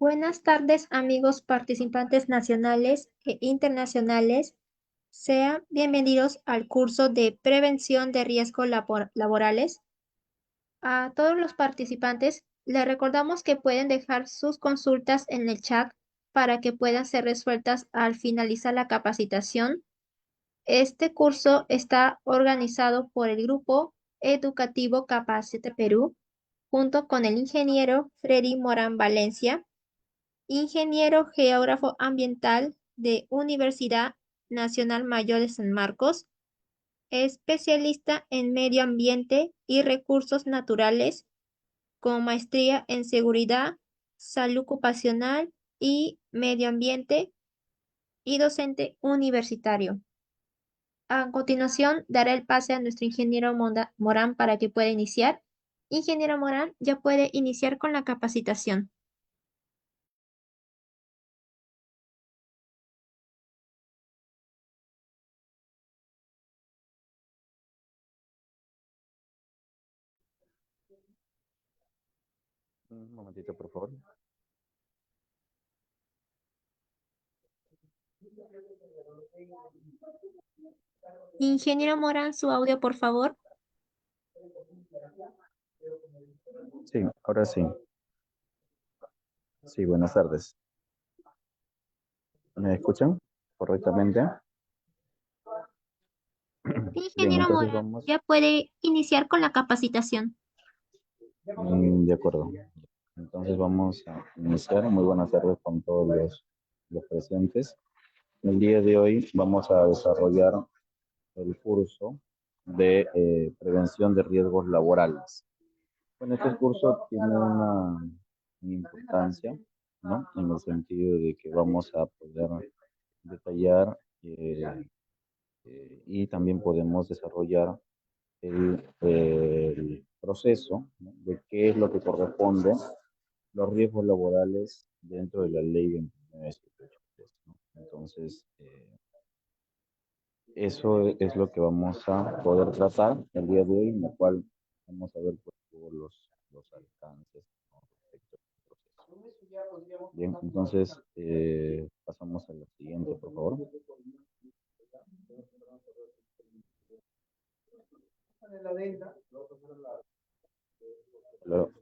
Buenas tardes, amigos participantes nacionales e internacionales. Sean bienvenidos al curso de Prevención de Riesgos Laborales. A todos los participantes les recordamos que pueden dejar sus consultas en el chat para que puedan ser resueltas al finalizar la capacitación. Este curso está organizado por el Grupo Educativo Capacite Perú, junto con el ingeniero Freddy Morán Valencia, ingeniero geógrafo ambiental de Universidad Nacional Mayor de San Marcos, especialista en medio ambiente y recursos naturales, con maestría en seguridad, salud ocupacional y medio ambiente, y docente universitario. A continuación, daré el pase a nuestro ingeniero Morán para que pueda iniciar. Ingeniero Morán, ya puede iniciar con la capacitación. Un momentito, por favor. Ingeniero Morán, su audio, por favor. Sí, ahora sí. Sí, buenas tardes. ¿Me escuchan correctamente? Bien, Ingeniero entonces Morán, vamos. ya puede iniciar con la capacitación. De acuerdo. Entonces vamos a iniciar. Muy buenas tardes con todos los presentes. El día de hoy vamos a desarrollar el curso de prevención de riesgos laborales. Bueno, este curso tiene una importancia, ¿no? En el sentido de que vamos a poder detallar y también podemos desarrollar el proceso, ¿no? De qué es lo que corresponde los riesgos laborales dentro de la ley 29783, ¿no? Entonces, eso es lo que vamos a poder tratar el día de hoy, en la cual vamos a ver pues, todos los alcances, ¿no? Respecto al proceso. Bien, entonces pasamos a la siguiente, por favor.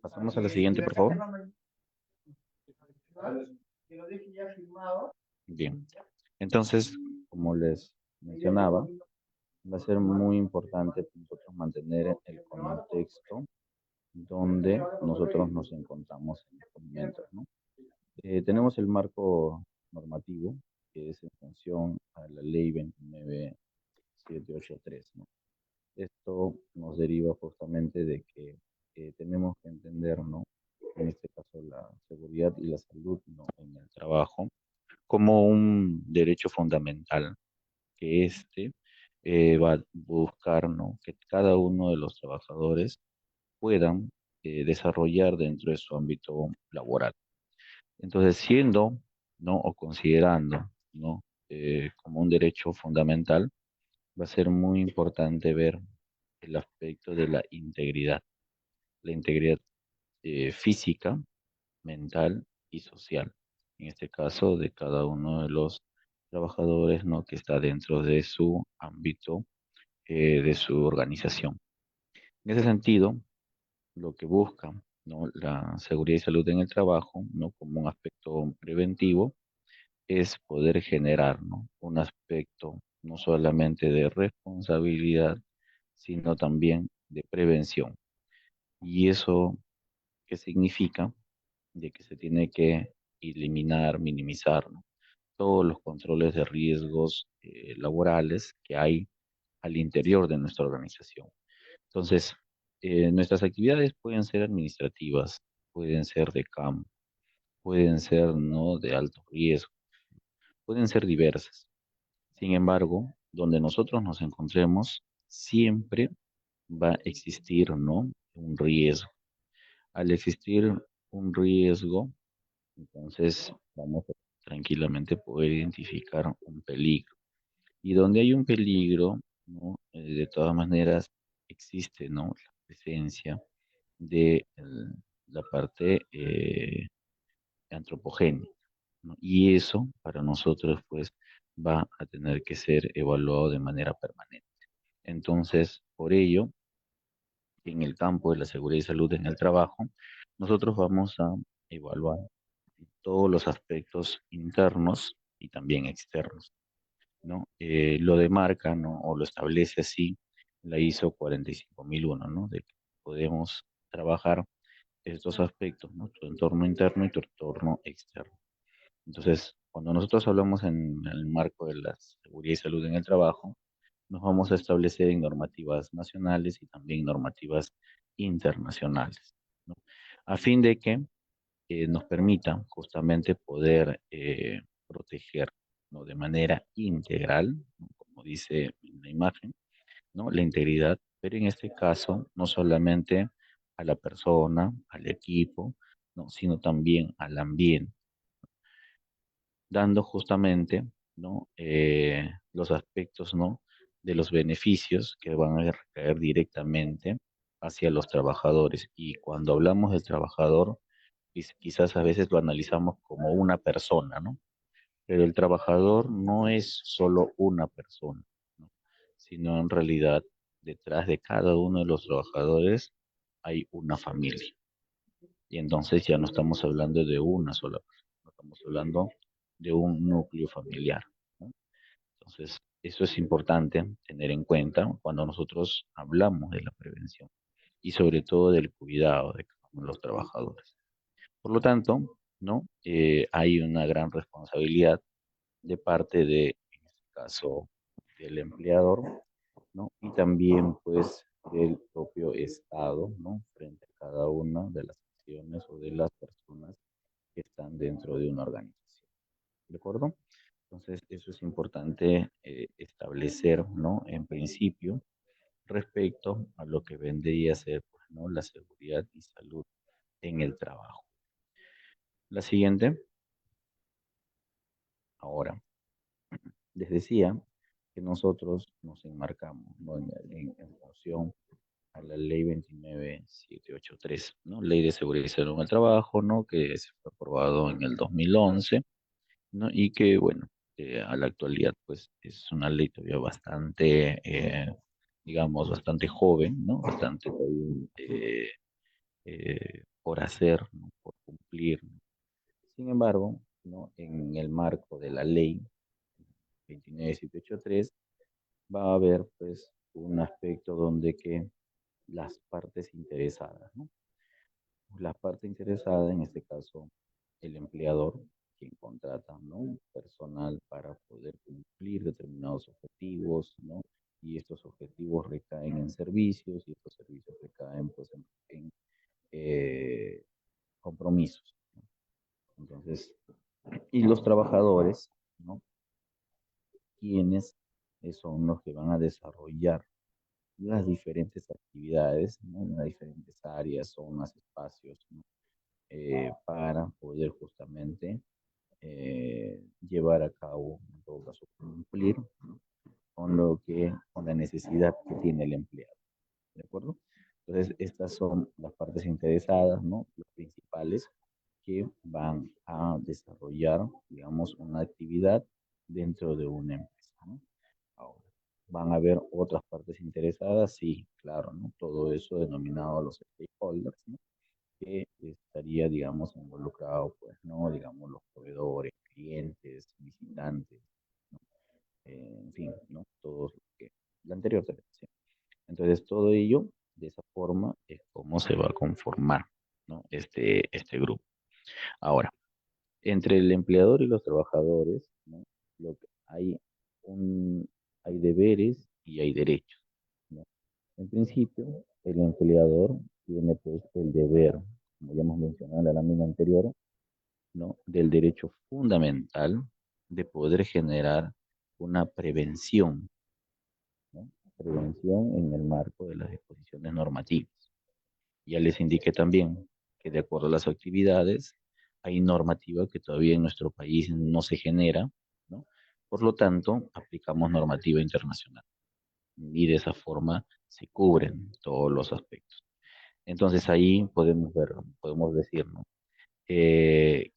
Pasamos a la siguiente, por favor. Bien, entonces, como les mencionaba, va a ser muy importante nosotros mantener el contexto donde nosotros nos encontramos en estos momentos, ¿no? Tenemos el marco normativo, que es en función a la ley 29783, ¿no? Esto nos deriva justamente de que tenemos que entender, ¿no? En este caso, la seguridad y la salud, ¿no? En el trabajo como un derecho fundamental, que va a buscar, ¿no? Que cada uno de los trabajadores puedan desarrollar dentro de su ámbito laboral. Entonces, siendo, ¿no? O considerando, ¿no? Como un derecho fundamental, va a ser muy importante ver el aspecto de la integridad física, mental y social. En este caso, de cada uno de los trabajadores, ¿no? Que está dentro de su ámbito, de su organización. En ese sentido, lo que busca, ¿no? La seguridad y salud en el trabajo, ¿no? Como un aspecto preventivo, es poder generar, ¿no? Un aspecto no solamente de responsabilidad, sino también de prevención. ¿Y eso qué significa? De que se tiene que eliminar, minimizar, ¿no? Todos los controles de riesgos laborales que hay al interior de nuestra organización. Entonces, nuestras actividades pueden ser administrativas, pueden ser de campo, pueden ser no de alto riesgo, pueden ser diversas. Sin embargo, donde nosotros nos encontremos, siempre va a existir, ¿no? Un riesgo. Al existir un riesgo, entonces vamos a tranquilamente poder identificar un peligro. Y donde hay un peligro, ¿no? De todas maneras existe, ¿no? La presencia de la parte antropogénica, ¿no? Y eso para nosotros pues va a tener que ser evaluado de manera permanente. Entonces, por ello, en el campo de la seguridad y salud en el trabajo, nosotros vamos a evaluar todos los aspectos internos y también externos, ¿no? Lo demarca, ¿no? O lo establece así la ISO 45001, ¿no? De que podemos trabajar estos aspectos, ¿no? Tu entorno interno y tu entorno externo. Entonces, cuando nosotros hablamos en el marco de la seguridad y salud en el trabajo, nos vamos a establecer en normativas nacionales y también normativas internacionales, ¿no? A fin de que nos permita justamente poder proteger, ¿no? De manera integral, ¿no? Como dice en la imagen, ¿no? La integridad, pero en este caso no solamente a la persona, al equipo, ¿no? Sino también al ambiente, dando justamente, ¿no? Los aspectos, ¿no? De los beneficios que van a recaer directamente hacia los trabajadores. Y cuando hablamos del trabajador, quizás a veces lo analizamos como una persona, ¿no? Pero el trabajador no es solo una persona, ¿no? Sino en realidad detrás de cada uno de los trabajadores hay una familia. Y entonces ya no estamos hablando de una sola persona, no estamos hablando de un núcleo familiar, ¿no? Entonces, eso es importante tener en cuenta cuando nosotros hablamos de la prevención y sobre todo del cuidado de cada uno de los trabajadores. Por lo tanto, ¿no? Hay una gran responsabilidad de parte de, en este caso, del empleador, ¿no? Y también, pues, del propio Estado, ¿no? Frente a cada una de las acciones o de las personas que están dentro de una organización. ¿De acuerdo? Entonces, eso es importante establecer, ¿no? En principio, respecto a lo que vendría a ser, pues, ¿no? La seguridad y salud en el trabajo. La siguiente, ahora, les decía que nosotros nos enmarcamos, ¿no? En función a la ley 29783, ¿no? Ley de seguridad y salud en el trabajo, ¿no? Que se fue aprobado en el 2011, ¿no? Y que, bueno, a la actualidad, pues, es una ley todavía bastante, digamos, bastante joven, ¿no? Bastante todavía, por hacer, ¿no? Por cumplir, ¿no? Sin embargo, ¿no? En el marco de la ley 29783 va a haber, pues, un aspecto donde que las partes interesadas, ¿no? La parte interesada, en este caso, el empleador, quien contrata, ¿no? Personal para poder cumplir determinados objetivos, ¿no? Y estos objetivos recaen en servicios y estos servicios recaen, pues, en, eh, compromisos, ¿no? Entonces, y los trabajadores, ¿no? Quienes son los que van a desarrollar las diferentes actividades, ¿no? En las diferentes áreas, zonas, espacios, ¿no? Para poder justamente llevar a cabo, en todo caso, cumplir, ¿no? Con la necesidad que tiene el empleado, ¿de acuerdo? Entonces, estas son las partes interesadas, ¿no? Las principales que van a desarrollar, digamos, una actividad dentro de una empresa, ¿no? Ahora, ¿van a haber otras partes interesadas? Sí, claro, ¿no? Todo eso denominado los stakeholders, ¿no? Que estaría, digamos, involucrado, pues, ¿no? Digamos, los proveedores, clientes, visitantes, ¿no? En fin, ¿no? Todos los que, la anterior selección. Entonces, todo ello, de esa forma, es como se va a conformar, ¿no? Este grupo. Ahora, entre el empleador y los trabajadores, ¿no? Lo que hay deberes y hay derechos, ¿no? En principio, el empleador tiene, pues, el deber, como ya hemos mencionado en la lámina anterior, ¿no? Del derecho fundamental de poder generar una prevención, ¿no? Prevención en el marco de las disposiciones normativas. Ya les indiqué también que de acuerdo a las actividades, hay normativa que todavía en nuestro país no se genera, ¿no? Por lo tanto, aplicamos normativa internacional y de esa forma se cubren todos los aspectos. Entonces ahí podemos ver, podemos decir, ¿no?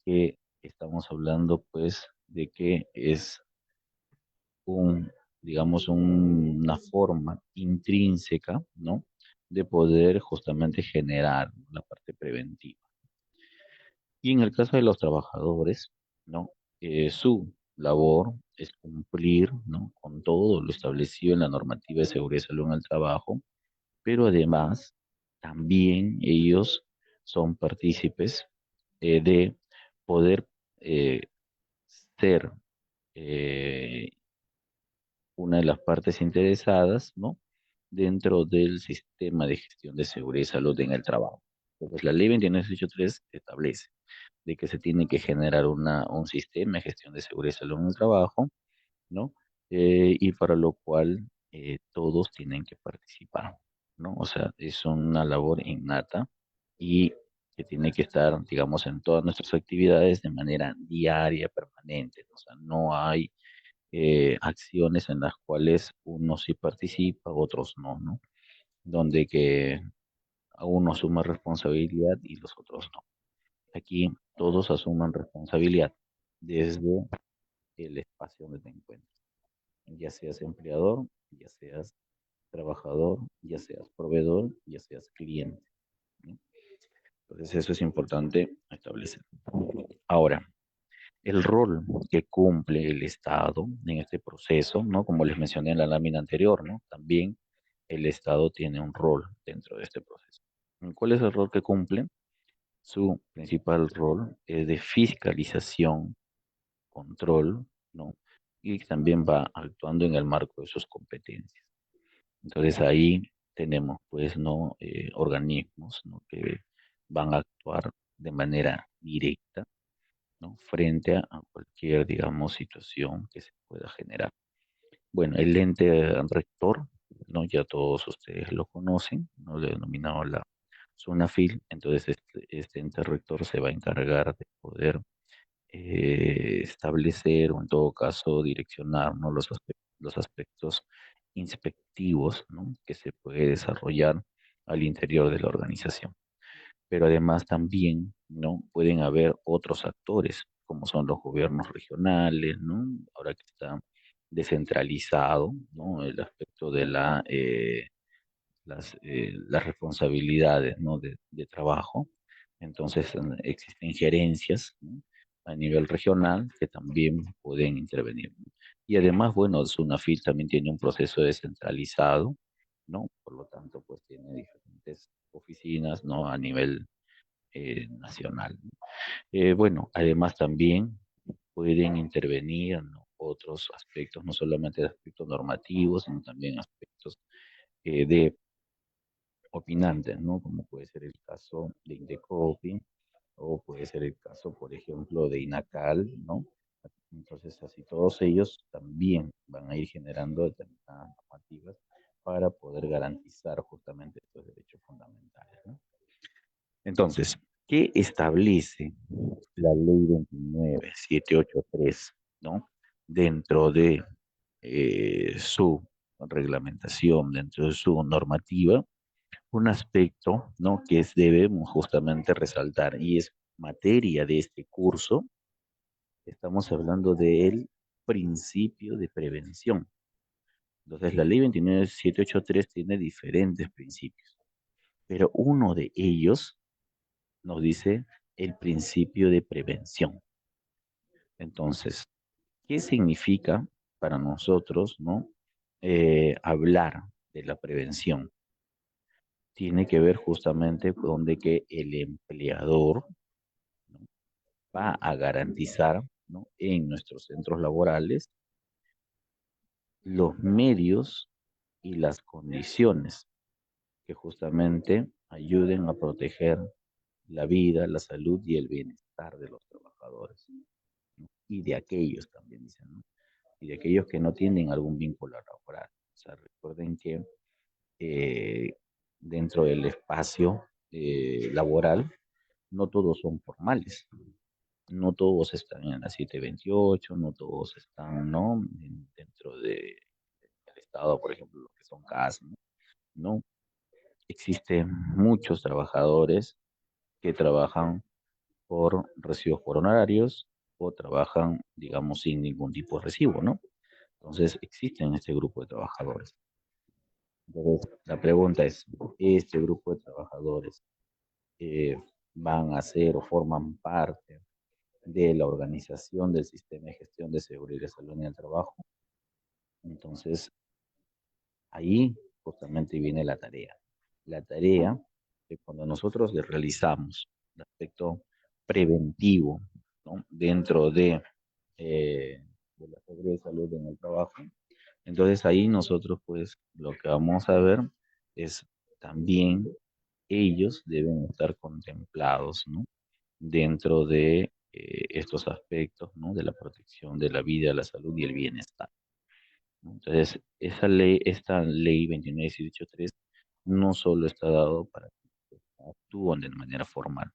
que estamos hablando pues de que es un, digamos, una forma intrínseca, ¿no? De poder justamente generar la parte preventiva. Y en el caso de los trabajadores, ¿no? Su labor es cumplir, ¿no? Con todo lo establecido en la normativa de seguridad y salud en el trabajo, pero además también ellos son partícipes de poder eh, ser eh, una de las partes interesadas, ¿no? Dentro del sistema de gestión de seguridad y salud en el trabajo. Pues la ley 29883 establece de que se tiene que generar un sistema de gestión de seguridad y salud en el trabajo, ¿no? Y para lo cual todos tienen que participar, ¿no? O sea, es una labor innata y que tiene que estar, digamos, en todas nuestras actividades de manera diaria, permanente. O sea, no hay acciones en las cuales unos sí participa, otros no, ¿no? Donde que a uno asume responsabilidad y los otros no. Aquí todos asuman responsabilidad desde el espacio donde te encuentres, ya seas empleador, ya seas trabajador, ya seas proveedor, ya seas cliente, ¿no? Entonces eso es importante establecer. Ahora, el rol que cumple el Estado en este proceso, ¿no? Como les mencioné en la lámina anterior, ¿no? También el Estado tiene un rol dentro de este proceso. ¿Cuál es el rol que cumple? Su principal rol es de fiscalización, control, ¿no? Y también va actuando en el marco de sus competencias. Entonces ahí tenemos, pues, ¿no? Organismos, ¿no? Que van a actuar de manera directa, ¿no? Frente a cualquier, digamos, situación que se pueda generar. Bueno, el ente rector, ¿no? Ya todos ustedes lo conocen, ¿no? Le denominado la SUNAFIL. Entonces este ente rector se va a encargar de poder establecer o en todo caso direccionar, ¿no? Los aspectos inspectivos, ¿no? Que se puede desarrollar al interior de la organización. Pero además también, ¿no? Pueden haber otros actores, como son los gobiernos regionales, ¿no? Ahora que está descentralizado, ¿no? El aspecto de las responsabilidades, ¿no? De trabajo. Entonces existen gerencias, ¿no? A nivel regional que también pueden intervenir, ¿no? Y además, bueno, SUNAFIL también tiene un proceso descentralizado, ¿no? Por lo tanto, pues tiene diferentes oficinas, ¿no? A nivel nacional. Bueno, además también pueden intervenir, ¿no? Otros aspectos, no solamente aspectos normativos, sino también aspectos de opinantes, ¿no? Como puede ser el caso de Indecopi o puede ser el caso, por ejemplo, de INACAL, ¿no? Entonces, así todos ellos también van a ir generando determinadas normativas para poder garantizar justamente estos derechos fundamentales, ¿no? Entonces, ¿qué establece la ley 29783, ¿no? Dentro de su reglamentación, dentro de su normativa, un aspecto, ¿no? Debemos justamente resaltar y es materia de este curso. Estamos hablando del principio de prevención. Entonces, la ley 29783 tiene diferentes principios, pero uno de ellos nos dice el principio de prevención. Entonces, ¿qué significa para nosotros, ¿no? Hablar de la prevención? Tiene que ver justamente con de que el empleador, ¿no? Va a garantizar, ¿no? En nuestros centros laborales los medios y las condiciones que justamente ayuden a proteger la vida, la salud y el bienestar de los trabajadores, ¿no? Y de aquellos también, dicen, ¿no? Y de aquellos que no tienen algún vínculo laboral. O sea, recuerden que eh, dentro del espacio laboral no todos son formales, no todos están en la 728, no todos están, ¿no? Dentro del Estado, por ejemplo, los que son CAS, ¿no? ¿No? Existen muchos trabajadores que trabajan por recibos por honorarios o trabajan, digamos, sin ningún tipo de recibo, ¿no? Entonces, existen este grupo de trabajadores. Entonces, la pregunta es, ¿este grupo de trabajadores eh, van a ser o forman parte de la organización del sistema de gestión de seguridad y salud en el trabajo? Entonces, ahí justamente viene la tarea. La tarea que cuando nosotros le realizamos el aspecto preventivo, ¿no? Dentro de la seguridad y salud en el trabajo, entonces ahí nosotros pues lo que vamos a ver es también ellos deben estar contemplados, ¿no? Dentro de estos aspectos, ¿no? De la protección de la vida, la salud y el bienestar, ¿no? Entonces, esta ley 29.183 no solo está dado para que actúen de manera formal,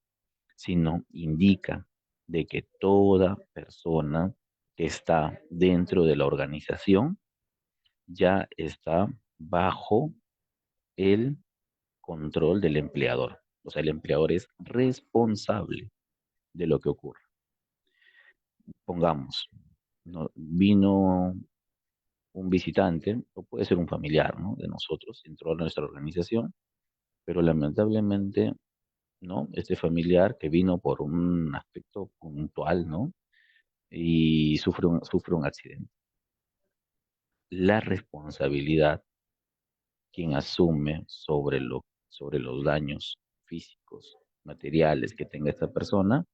sino indica de que toda persona que está dentro de la organización ya está bajo el control del empleador. O sea, el empleador es responsable de lo que ocurre. Pongamos, ¿no? Vino un visitante, o puede ser un familiar, ¿no? De nosotros, entró a nuestra organización, pero lamentablemente, ¿no? Este familiar que vino por un aspecto puntual, ¿no? Y sufre un accidente. La responsabilidad, quien asume sobre los daños físicos, materiales que tenga esta persona,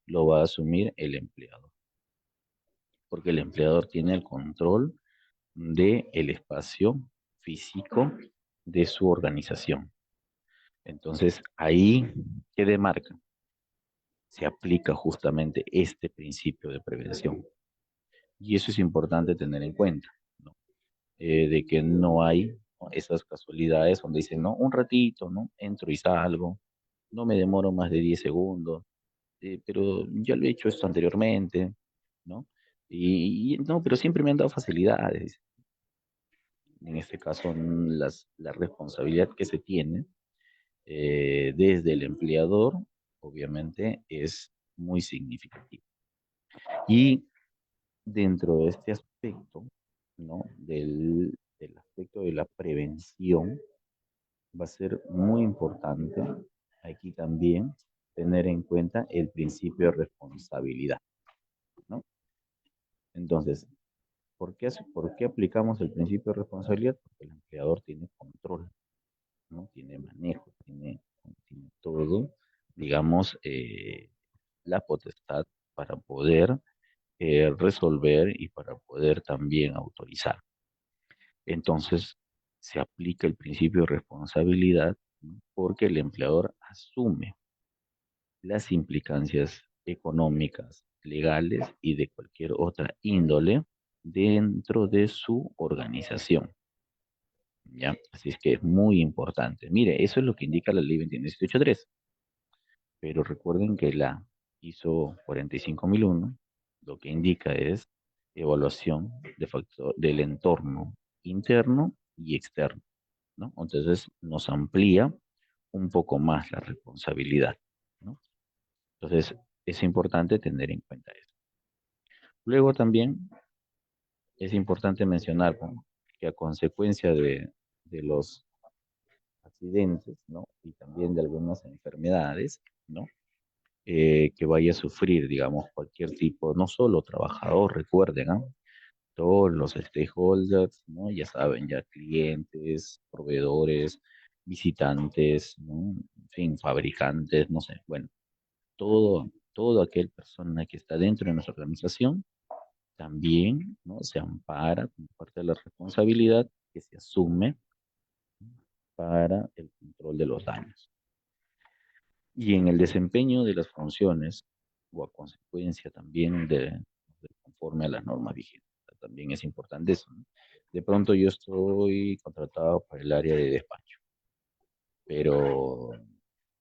lo va a asumir el empleador, porque el empleador tiene el control del espacio físico de su organización. Entonces, ahí, ¿qué demarca? Se aplica justamente este principio de prevención. Y eso es importante tener en cuenta, ¿no? De que no hay, ¿no? Esas casualidades donde dicen, no, un ratito, ¿no? Entro y salgo, no me demoro más de 10 segundos, pero ya lo he hecho esto anteriormente, ¿no? No, pero siempre me han dado facilidades. En este caso, la responsabilidad que se tiene desde el empleador, obviamente, es muy significativa. Y dentro de este aspecto, ¿no? Del aspecto de la prevención, va a ser muy importante aquí también tener en cuenta el principio de responsabilidad, ¿no? Entonces, por qué aplicamos el principio de responsabilidad? Porque el empleador tiene control, ¿no? Tiene manejo, tiene todo, digamos, la potestad para poder resolver y para poder también autorizar. Entonces, se aplica el principio de responsabilidad, ¿no? Porque el empleador asume las implicancias económicas, legales y de cualquier otra índole dentro de su organización, ¿ya? Así es que es muy importante. Mire, eso es lo que indica la ley 29183, pero recuerden que la ISO 45001 lo que indica es evaluación del entorno interno y externo, ¿no? Entonces nos amplía un poco más la responsabilidad, ¿no? Entonces es importante tener en cuenta eso. Luego también es importante mencionar, ¿no? Que a consecuencia de los accidentes, ¿no? Y también de algunas enfermedades, ¿no? Que vaya a sufrir, digamos, cualquier tipo, no solo trabajador, recuerden, ¿no? Todos los stakeholders, ¿no? Ya saben, ya clientes, proveedores, visitantes, ¿no? En fin, fabricantes, no sé, bueno, todo aquel persona que está dentro de nuestra organización también, ¿no? Se ampara como parte de la responsabilidad que se asume para el control de los daños. Y en el desempeño de las funciones, o a consecuencia también de conforme a las normas vigentes, también es importante eso, ¿no? De pronto yo estoy contratado para el área de despacho, pero,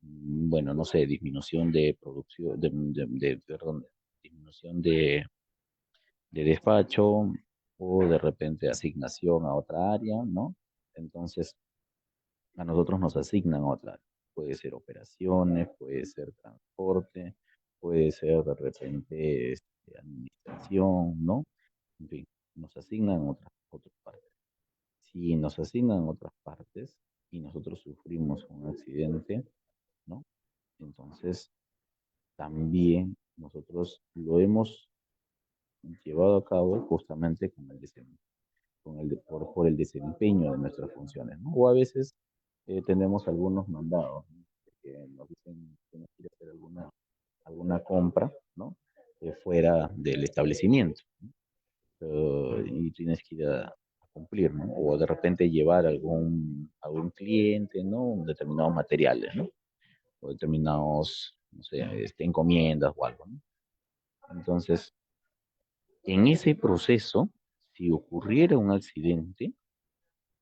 bueno, no sé, disminución de producción, perdón, disminución de despacho o de repente asignación a otra área, ¿no? Entonces, a nosotros nos asignan a otra área. Puede ser operaciones, puede ser transporte, puede ser de repente administración, ¿no? En fin, nos asignan otras partes. Si nos asignan otras partes y nosotros sufrimos un accidente, ¿no? Entonces, también nosotros lo hemos llevado a cabo justamente por el desempeño de nuestras funciones, ¿no? O a veces tenemos algunos mandados, ¿no? Que nos dicen que nos quiere hacer alguna compra, ¿no? Fuera del establecimiento, ¿no? Y tienes que ir a cumplir, ¿no? O de repente llevar algún cliente, ¿no? Determinados materiales, ¿no? O determinados, no sé, encomiendas o algo, ¿no? Entonces, en ese proceso, si ocurriera un accidente,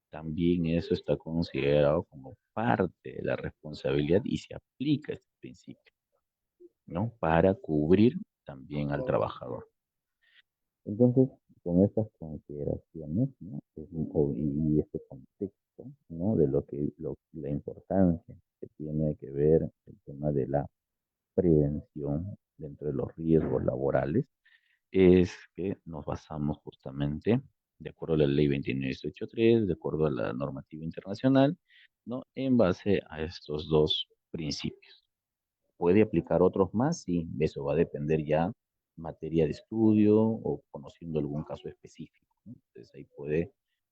también eso está considerado como parte de la responsabilidad y se aplica este principio, ¿no? Para cubrir también al trabajador. Entonces, con estas consideraciones, ¿no? Y este contexto, ¿no? De la importancia que tiene que ver el tema de la prevención dentro de los riesgos laborales, es que nos basamos justamente, de acuerdo a la ley 29683, de acuerdo a la normativa internacional, ¿no? En base a estos dos principios. ¿Puede aplicar otros más? Sí, eso va a depender ya materia de estudio o conociendo algún caso específico, ¿no? Entonces ahí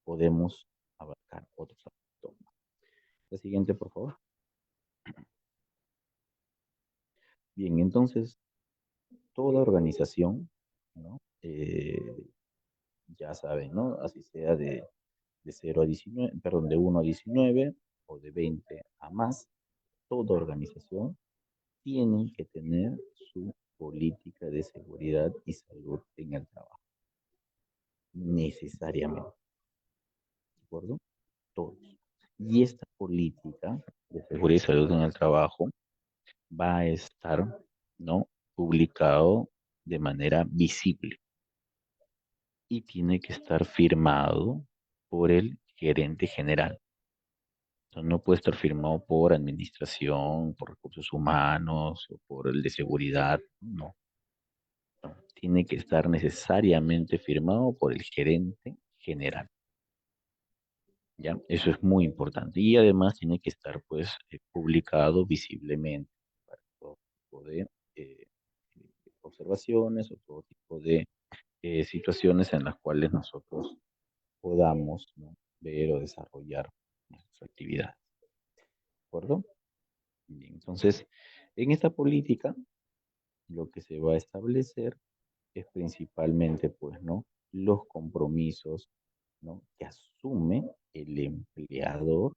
podemos abarcar otros aspectos. La siguiente, por favor. Bien, entonces, toda organización, ¿no? Ya saben, ¿no? Así sea de 0 a 19, perdón, de 1 a 19 o de 20 a más, toda organización tiene que tener su política de seguridad y salud en el trabajo, necesariamente, ¿de acuerdo? Todos. Y esta política de seguridad y salud en el trabajo va a estar, ¿no? Publicado de manera visible y tiene que estar firmado por el gerente general. Sea, no puede estar firmado por administración, por recursos humanos o por el de seguridad. No, no. Tiene que estar necesariamente firmado por el gerente general. ¿Ya? Eso es muy importante. Y además tiene que estar pues publicado visiblemente para todo tipo de eh, observaciones o todo tipo de situaciones en las cuales nosotros podamos, ¿no? Ver o desarrollar nuestras actividades. ¿De acuerdo? Bien, entonces, en esta política, lo que se va a establecer es principalmente, pues, ¿no? Los compromisos, ¿no? Que asume el empleador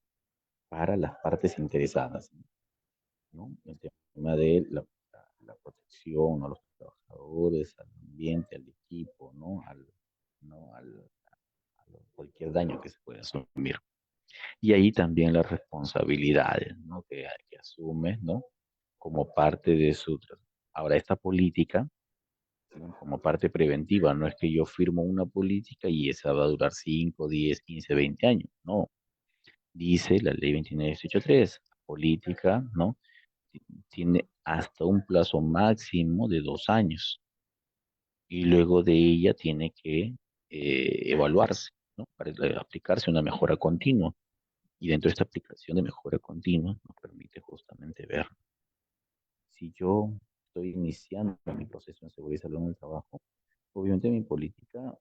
para las partes interesadas, ¿no? El tema de la protección a los trabajadores, al ambiente, al equipo, ¿no? ¿no? Cualquier daño que se pueda asumir. Y ahí también las responsabilidades, ¿no? Que asume, ¿no? Como parte de su... Ahora, esta política, ¿no? Como parte preventiva, no es que yo firmo una política y esa va a durar 5, 10, 15, 20 años, no. Dice la ley 29883, política, ¿no? Tiene hasta un plazo máximo de 2 años y luego de ella tiene que evaluarse, ¿no? Para aplicarse una mejora continua. Y dentro de esta aplicación de mejora continua nos permite justamente ver si yo estoy iniciando mi proceso en seguridad y salud en el trabajo, obviamente mi política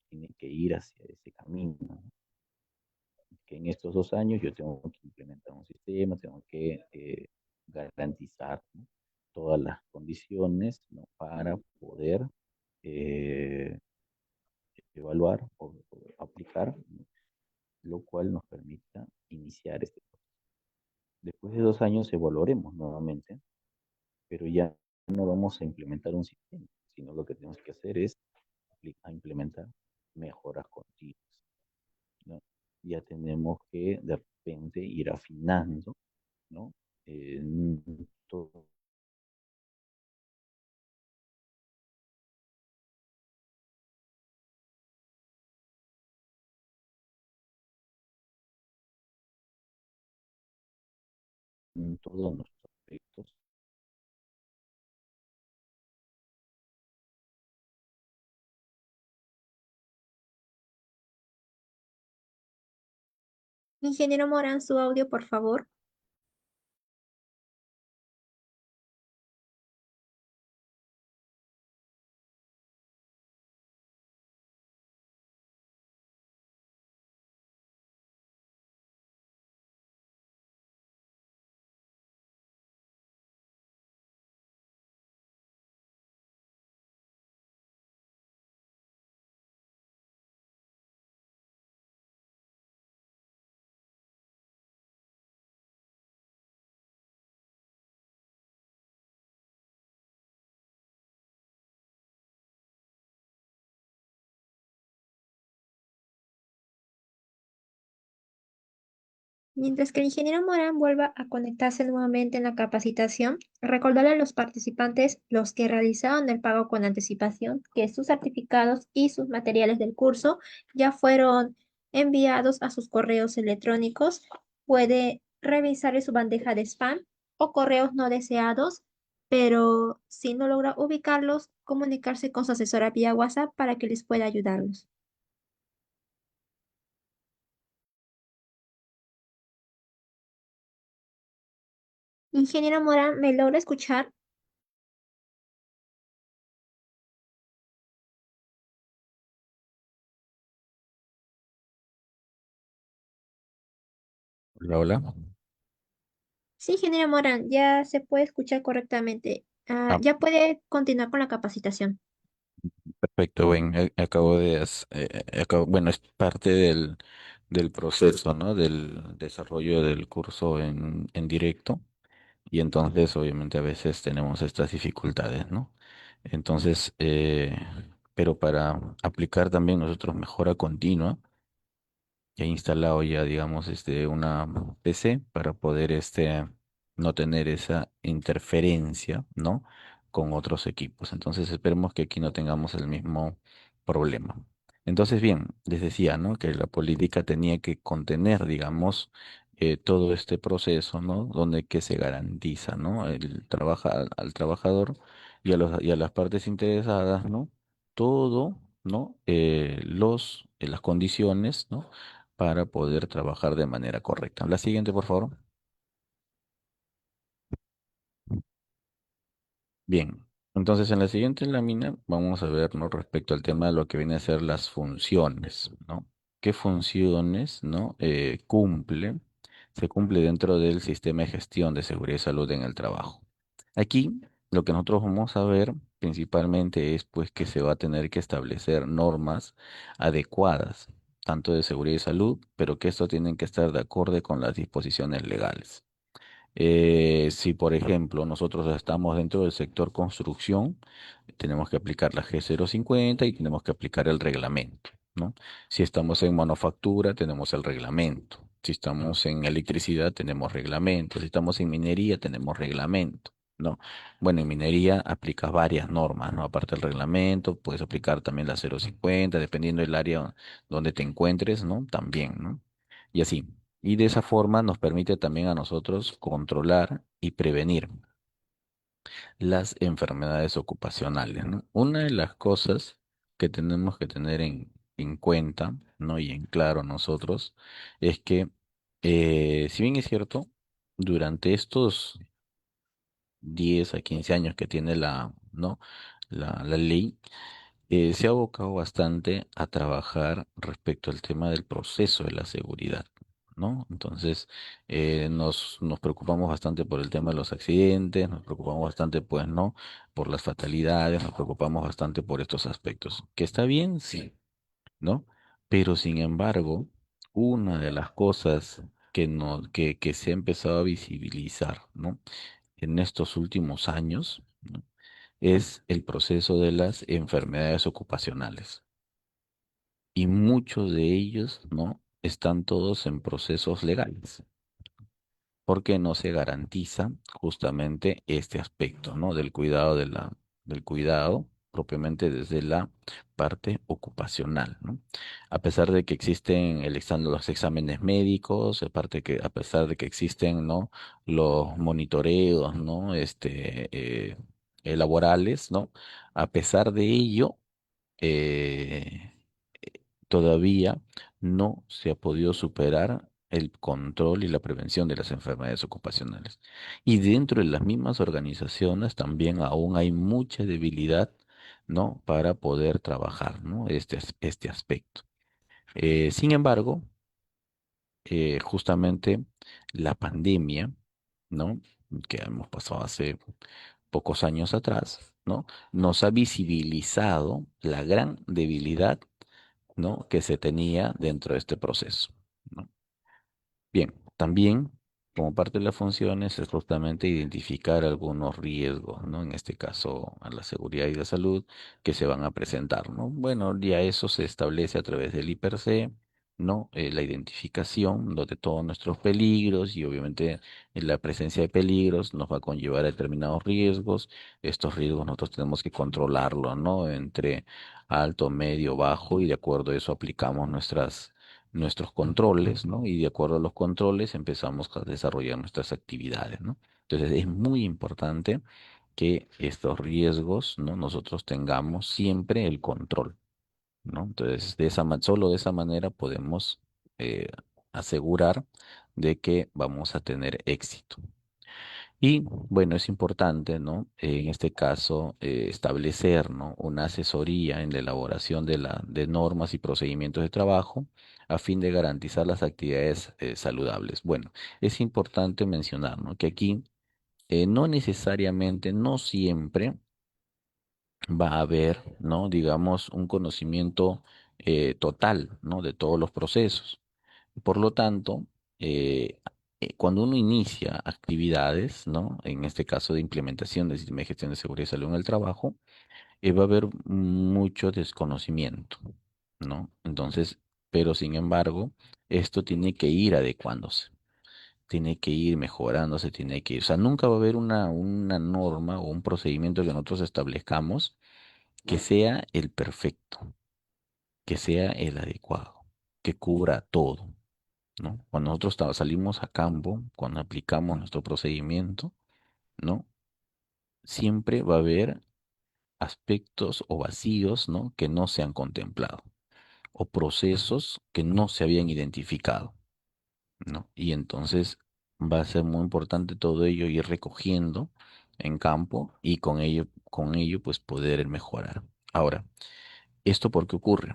tiene que ir hacia ese camino, ¿no? Que en estos 2 años yo tengo que implementar un sistema, tengo que garantizar, ¿no? Todas las condiciones, ¿no? Para poder eh, evaluar o aplicar, ¿no? Lo cual nos permita iniciar este proceso. Después de 2 años evaluaremos nuevamente, pero ya no vamos a implementar un sistema, sino lo que tenemos que hacer es implementar mejoras continuas, ¿no? Ya tenemos que de repente ir afinando, ¿no? Todo en todos nuestros aspectos Ingeniero Morán, su audio, por favor. Mientras que el ingeniero Morán vuelva a conectarse nuevamente en la capacitación, recordarle a los participantes, los que realizaron el pago con anticipación, que sus certificados y sus materiales del curso ya fueron enviados a sus correos electrónicos. Puede revisar en su bandeja de spam o correos no deseados, pero si no logra ubicarlos, comunicarse con su asesora vía WhatsApp para que les pueda ayudarlos. Ingeniero Morán, ¿me logra escuchar? Hola, hola. Sí, ingeniero Morán, ya se puede escuchar correctamente. Ah, Ya puede continuar con la capacitación. perfecto, bueno, acabo de, bueno, es parte del proceso, ¿no? Del desarrollo del curso en directo. Y entonces, obviamente, a veces tenemos estas dificultades, ¿no? Entonces, pero para aplicar también nosotros mejora continua, he instalado ya, digamos, una PC para poder, no tener esa interferencia, ¿no? Con otros equipos. Entonces, esperemos que aquí no tengamos el mismo problema. Entonces, bien, les decía, ¿no? Que la política tenía que contener, digamos, todo este proceso, ¿no? Donde que se garantiza, ¿no? Al trabajador y a las partes interesadas, ¿no? Todo, ¿no? Las condiciones, ¿no? Para poder trabajar de manera correcta. La siguiente, por favor. Bien, entonces en la siguiente lámina vamos a ver, ¿no? Respecto al tema de lo que viene a ser las funciones, ¿no? ¿Qué funciones, ¿no? Se cumple dentro del sistema de gestión de seguridad y salud en el trabajo? Aquí lo que nosotros vamos a ver principalmente es pues que se va a tener que establecer normas adecuadas, tanto de seguridad y salud, pero que esto tienen que estar de acuerdo con las disposiciones legales. Si, por ejemplo, nosotros estamos dentro del sector construcción, tenemos que aplicar la G050 y tenemos que aplicar el reglamento, ¿no? Si estamos en manufactura, tenemos el reglamento. Si estamos en electricidad, tenemos reglamento. Si estamos en minería, tenemos reglamento, ¿no? Bueno, en minería aplicas varias normas, ¿no? Aparte del reglamento, puedes aplicar también la 050, dependiendo del área donde te encuentres, ¿no? También, ¿no? Y así. Y de esa forma nos permite también a nosotros controlar y prevenir las enfermedades ocupacionales, ¿no? Una de las cosas que tenemos que tener en cuenta, ¿no? Y en claro nosotros, es que, si bien es cierto, durante estos 10 a 15 años que tiene ¿no? La ley, se ha abocado bastante a trabajar respecto al tema del proceso de la seguridad, ¿no? Entonces, nos preocupamos bastante por el tema de los accidentes, nos preocupamos bastante, pues, ¿no? Por las fatalidades, nos preocupamos bastante por estos aspectos. ¿Que está bien? Sí, ¿no? Pero, sin embargo, una de las cosas que se ha empezado a visibilizar, ¿no? En estos últimos años, ¿no? Es el proceso de las enfermedades ocupacionales. Y muchos de ellos, ¿no? Están todos en procesos legales, porque no se garantiza justamente este aspecto, ¿no? Del cuidado propiamente desde la parte ocupacional, ¿no? A pesar de que existen los exámenes médicos, a pesar de que existen, ¿no? Los monitoreos, ¿no? Laborales, ¿no? A pesar de ello, eh, todavía no se ha podido superar el control y la prevención de las enfermedades ocupacionales. Y dentro de las mismas organizaciones también aún hay mucha debilidad, ¿no? Para poder trabajar, ¿no? Este aspecto. Sin embargo, justamente la pandemia, ¿no? Que hemos pasado hace pocos años atrás, ¿no? Nos ha visibilizado la gran debilidad, ¿no? Que se tenía dentro de este proceso, ¿no? Bien, también como parte de las funciones es justamente identificar algunos riesgos, ¿no? En este caso a la seguridad y la salud que se van a presentar, ¿no? Bueno, ya eso se establece a través del IPRC, ¿no? La identificación de todos nuestros peligros y obviamente la presencia de peligros nos va a conllevar a determinados riesgos. Estos riesgos nosotros tenemos que controlarlos, ¿no? Entre alto, medio, bajo y de acuerdo a eso aplicamos nuestros controles, ¿no? Y de acuerdo a los controles empezamos a desarrollar nuestras actividades, ¿no? Entonces es muy importante que estos riesgos, ¿no? Nosotros tengamos siempre el control, ¿no? Entonces solo de esa manera podemos eh, asegurar de que vamos a tener éxito. Y bueno, es importante, ¿no? En este caso, establecer, ¿no? Una asesoría en la elaboración de normas y procedimientos de trabajo a fin de garantizar las actividades saludables. Bueno, es importante mencionar, ¿no? Que aquí no necesariamente, no siempre va a haber, ¿no? Digamos, un conocimiento total, ¿no? De todos los procesos. Por lo tanto, eh, cuando uno inicia actividades, ¿no? En este caso de implementación del sistema de gestión de seguridad y salud en el trabajo, va a haber mucho desconocimiento, ¿no? Entonces, pero sin embargo, esto tiene que ir adecuándose, tiene que ir mejorándose, tiene que ir, o sea, nunca va a haber una norma o un procedimiento que nosotros establezcamos que sea el perfecto, que sea el adecuado, que cubra todo. ¿No? Cuando nosotros salimos a campo, cuando aplicamos nuestro procedimiento, ¿no? Siempre va a haber aspectos o vacíos, ¿no? Que no se han contemplado o procesos que no se habían identificado, ¿no? Y entonces va a ser muy importante todo ello ir recogiendo en campo y con ello pues poder mejorar. Ahora, ¿esto por qué ocurre?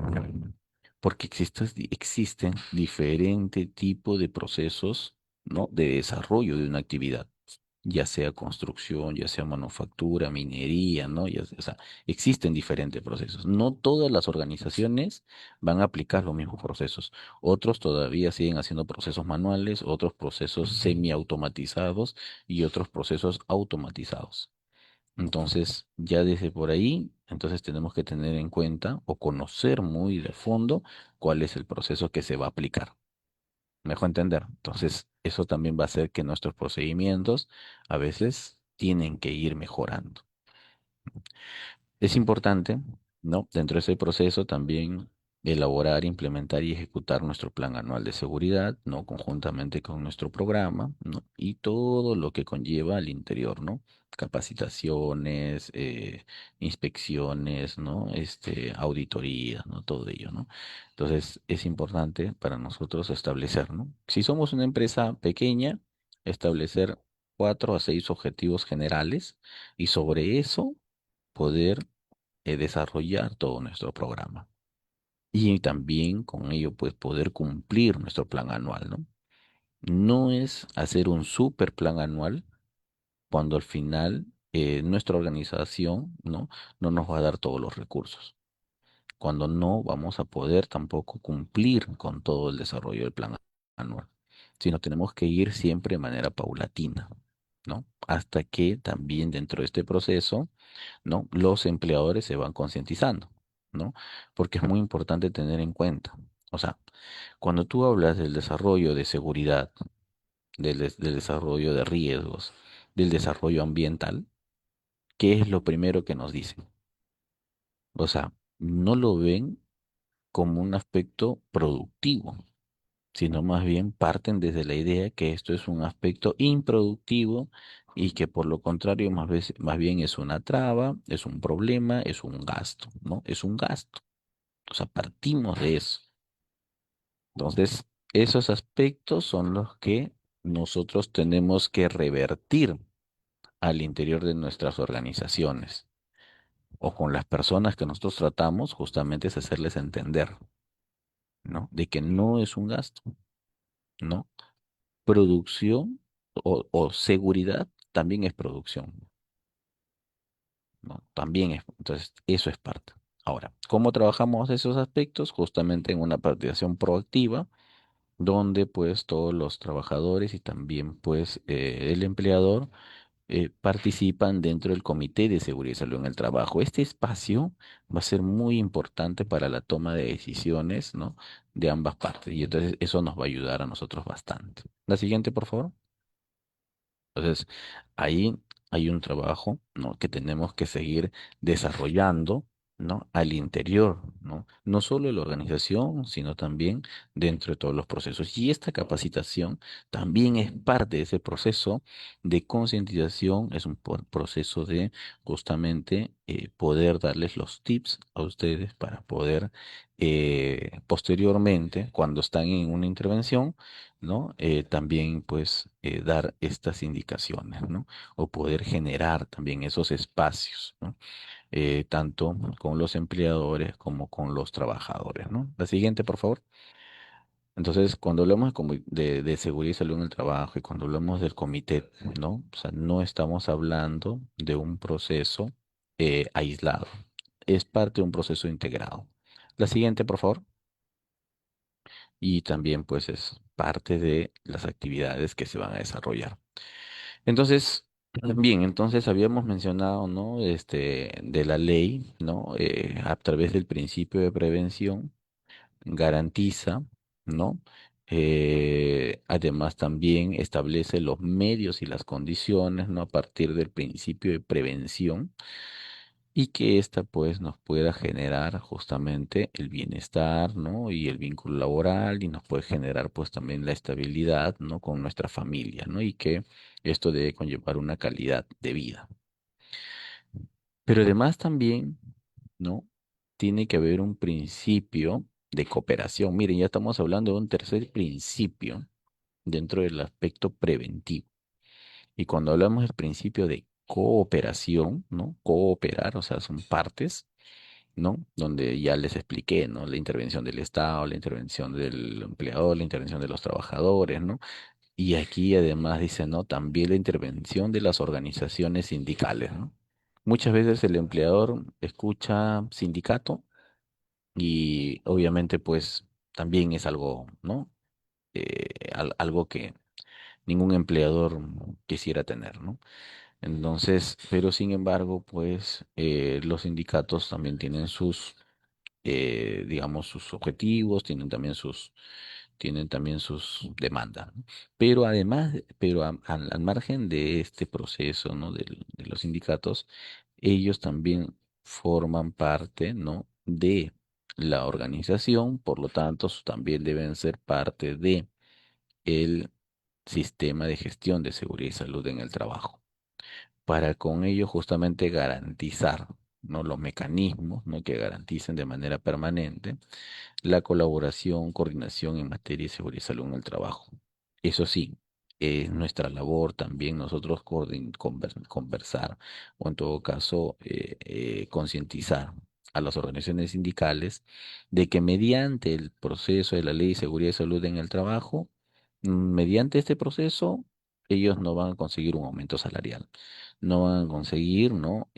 Porque existen diferentes tipos de procesos, ¿no? De desarrollo de una actividad, ya sea construcción, ya sea manufactura, minería, ¿no? O sea, existen diferentes procesos. No todas las organizaciones van a aplicar los mismos procesos. Otros todavía siguen haciendo procesos manuales, otros procesos semiautomatizados y otros procesos automatizados. Entonces, ya desde por ahí, entonces tenemos que tener en cuenta o conocer muy de fondo cuál es el proceso que se va a aplicar. Mejor entender. Entonces, eso también va a hacer que nuestros procedimientos a veces tienen que ir mejorando. Es importante, ¿no? Dentro de ese proceso también elaborar, implementar y ejecutar nuestro plan anual de seguridad, ¿no? Conjuntamente con nuestro programa, ¿no? Y todo lo que conlleva al interior, ¿no? Capacitaciones, inspecciones, ¿no? Auditorías, ¿no? Todo ello, ¿no? Entonces, es importante para nosotros establecer, ¿no? Si somos una empresa pequeña, establecer 4 a 6 objetivos generales y sobre eso poder desarrollar todo nuestro programa. Y también con ello, pues, poder cumplir nuestro plan anual, ¿no? No es hacer un super plan anual cuando al final nuestra organización, ¿no? No nos va a dar todos los recursos. Cuando no vamos a poder tampoco cumplir con todo el desarrollo del plan anual, sino tenemos que ir siempre de manera paulatina, ¿no? Hasta que también dentro de este proceso, ¿no? Los empleadores se van concientizando, ¿no? Porque es muy importante tener en cuenta. O sea, cuando tú hablas del desarrollo de seguridad, del desarrollo de riesgos, del desarrollo ambiental, ¿qué es lo primero que nos dicen? O sea, no lo ven como un aspecto productivo, sino más bien parten desde la idea que esto es un aspecto improductivo y que por lo contrario más bien es una traba, es un problema, es un gasto, ¿no? Es un gasto. O sea, partimos de eso. Entonces, Esos aspectos son los que nosotros tenemos que revertir al interior de nuestras organizaciones o con las personas que nosotros tratamos, justamente es hacerles entender, ¿no? De que no es un gasto, ¿no? Producción o seguridad también es producción, ¿no? También es, entonces, eso es parte. Ahora, ¿cómo trabajamos esos aspectos? Justamente en una participación proactiva, donde pues todos los trabajadores y también pues el empleador participan dentro del Comité de Seguridad y Salud en el Trabajo. Este espacio va a ser muy importante para la toma de decisiones, ¿no? De ambas partes y entonces eso nos va a ayudar a nosotros bastante. La siguiente, por favor. Entonces, ahí hay un trabajo, ¿no? Que tenemos que seguir desarrollando, ¿no? Al interior, ¿no? No solo de la organización, sino también dentro de todos los procesos. Y esta capacitación también es parte de ese proceso de concientización, es un proceso de justamente poder darles los tips a ustedes para poder posteriormente, cuando están en una intervención, ¿no? También pues dar estas indicaciones, ¿no? O poder generar también esos espacios, ¿no? Tanto con los empleadores como con los trabajadores, ¿no? La siguiente, por favor. Entonces, cuando hablamos de seguridad y salud en el trabajo y cuando hablamos del comité, ¿no? O sea, no estamos hablando de un proceso aislado, es parte de un proceso integrado. La siguiente, por favor. Y también pues es parte de las actividades que se van a desarrollar. Entonces, bien, entonces habíamos mencionado, ¿no? De la ley, ¿no? A través del principio de prevención garantiza, ¿no? Además también establece los medios y las condiciones, ¿no? A partir del principio de prevención y que ésta pues nos pueda generar justamente el bienestar, ¿no? Y el vínculo laboral y nos puede generar pues también la estabilidad, ¿no? Con nuestra familia, ¿no? Y que esto debe conllevar una calidad de vida. Pero además también, ¿no? Tiene que haber un principio de cooperación. Miren, ya estamos hablando de un tercer principio dentro del aspecto preventivo. Y cuando hablamos del principio de cooperación, ¿no? Cooperar, o sea, son partes, ¿no? Donde ya les expliqué, ¿no? La intervención del Estado, la intervención del empleador, la intervención de los trabajadores, ¿no? Y aquí además dice, ¿no? También la intervención de las organizaciones sindicales, ¿no? Muchas veces el empleador escucha sindicato y obviamente pues también es algo, ¿no? Algo que ningún empleador quisiera tener, ¿no? Entonces, pero sin embargo, pues los sindicatos también tienen sus digamos, sus objetivos, tienen también sus demandas, ¿no? Pero además, pero al margen de este proceso, ¿no? De los sindicatos, ellos también forman parte, ¿no? De la organización, por lo tanto, también deben ser parte de el sistema de gestión de seguridad y salud en el trabajo para con ello justamente garantizar, ¿no? Los mecanismos, ¿no? Que garanticen de manera permanente la colaboración, coordinación en materia de seguridad y salud en el trabajo. Eso sí, es nuestra labor también nosotros conversar o en todo caso concientizar a las organizaciones sindicales de que mediante el proceso de la Ley de Seguridad y Salud en el Trabajo, mediante este proceso, ellos no van a conseguir un aumento salarial, no van a conseguir, ¿no?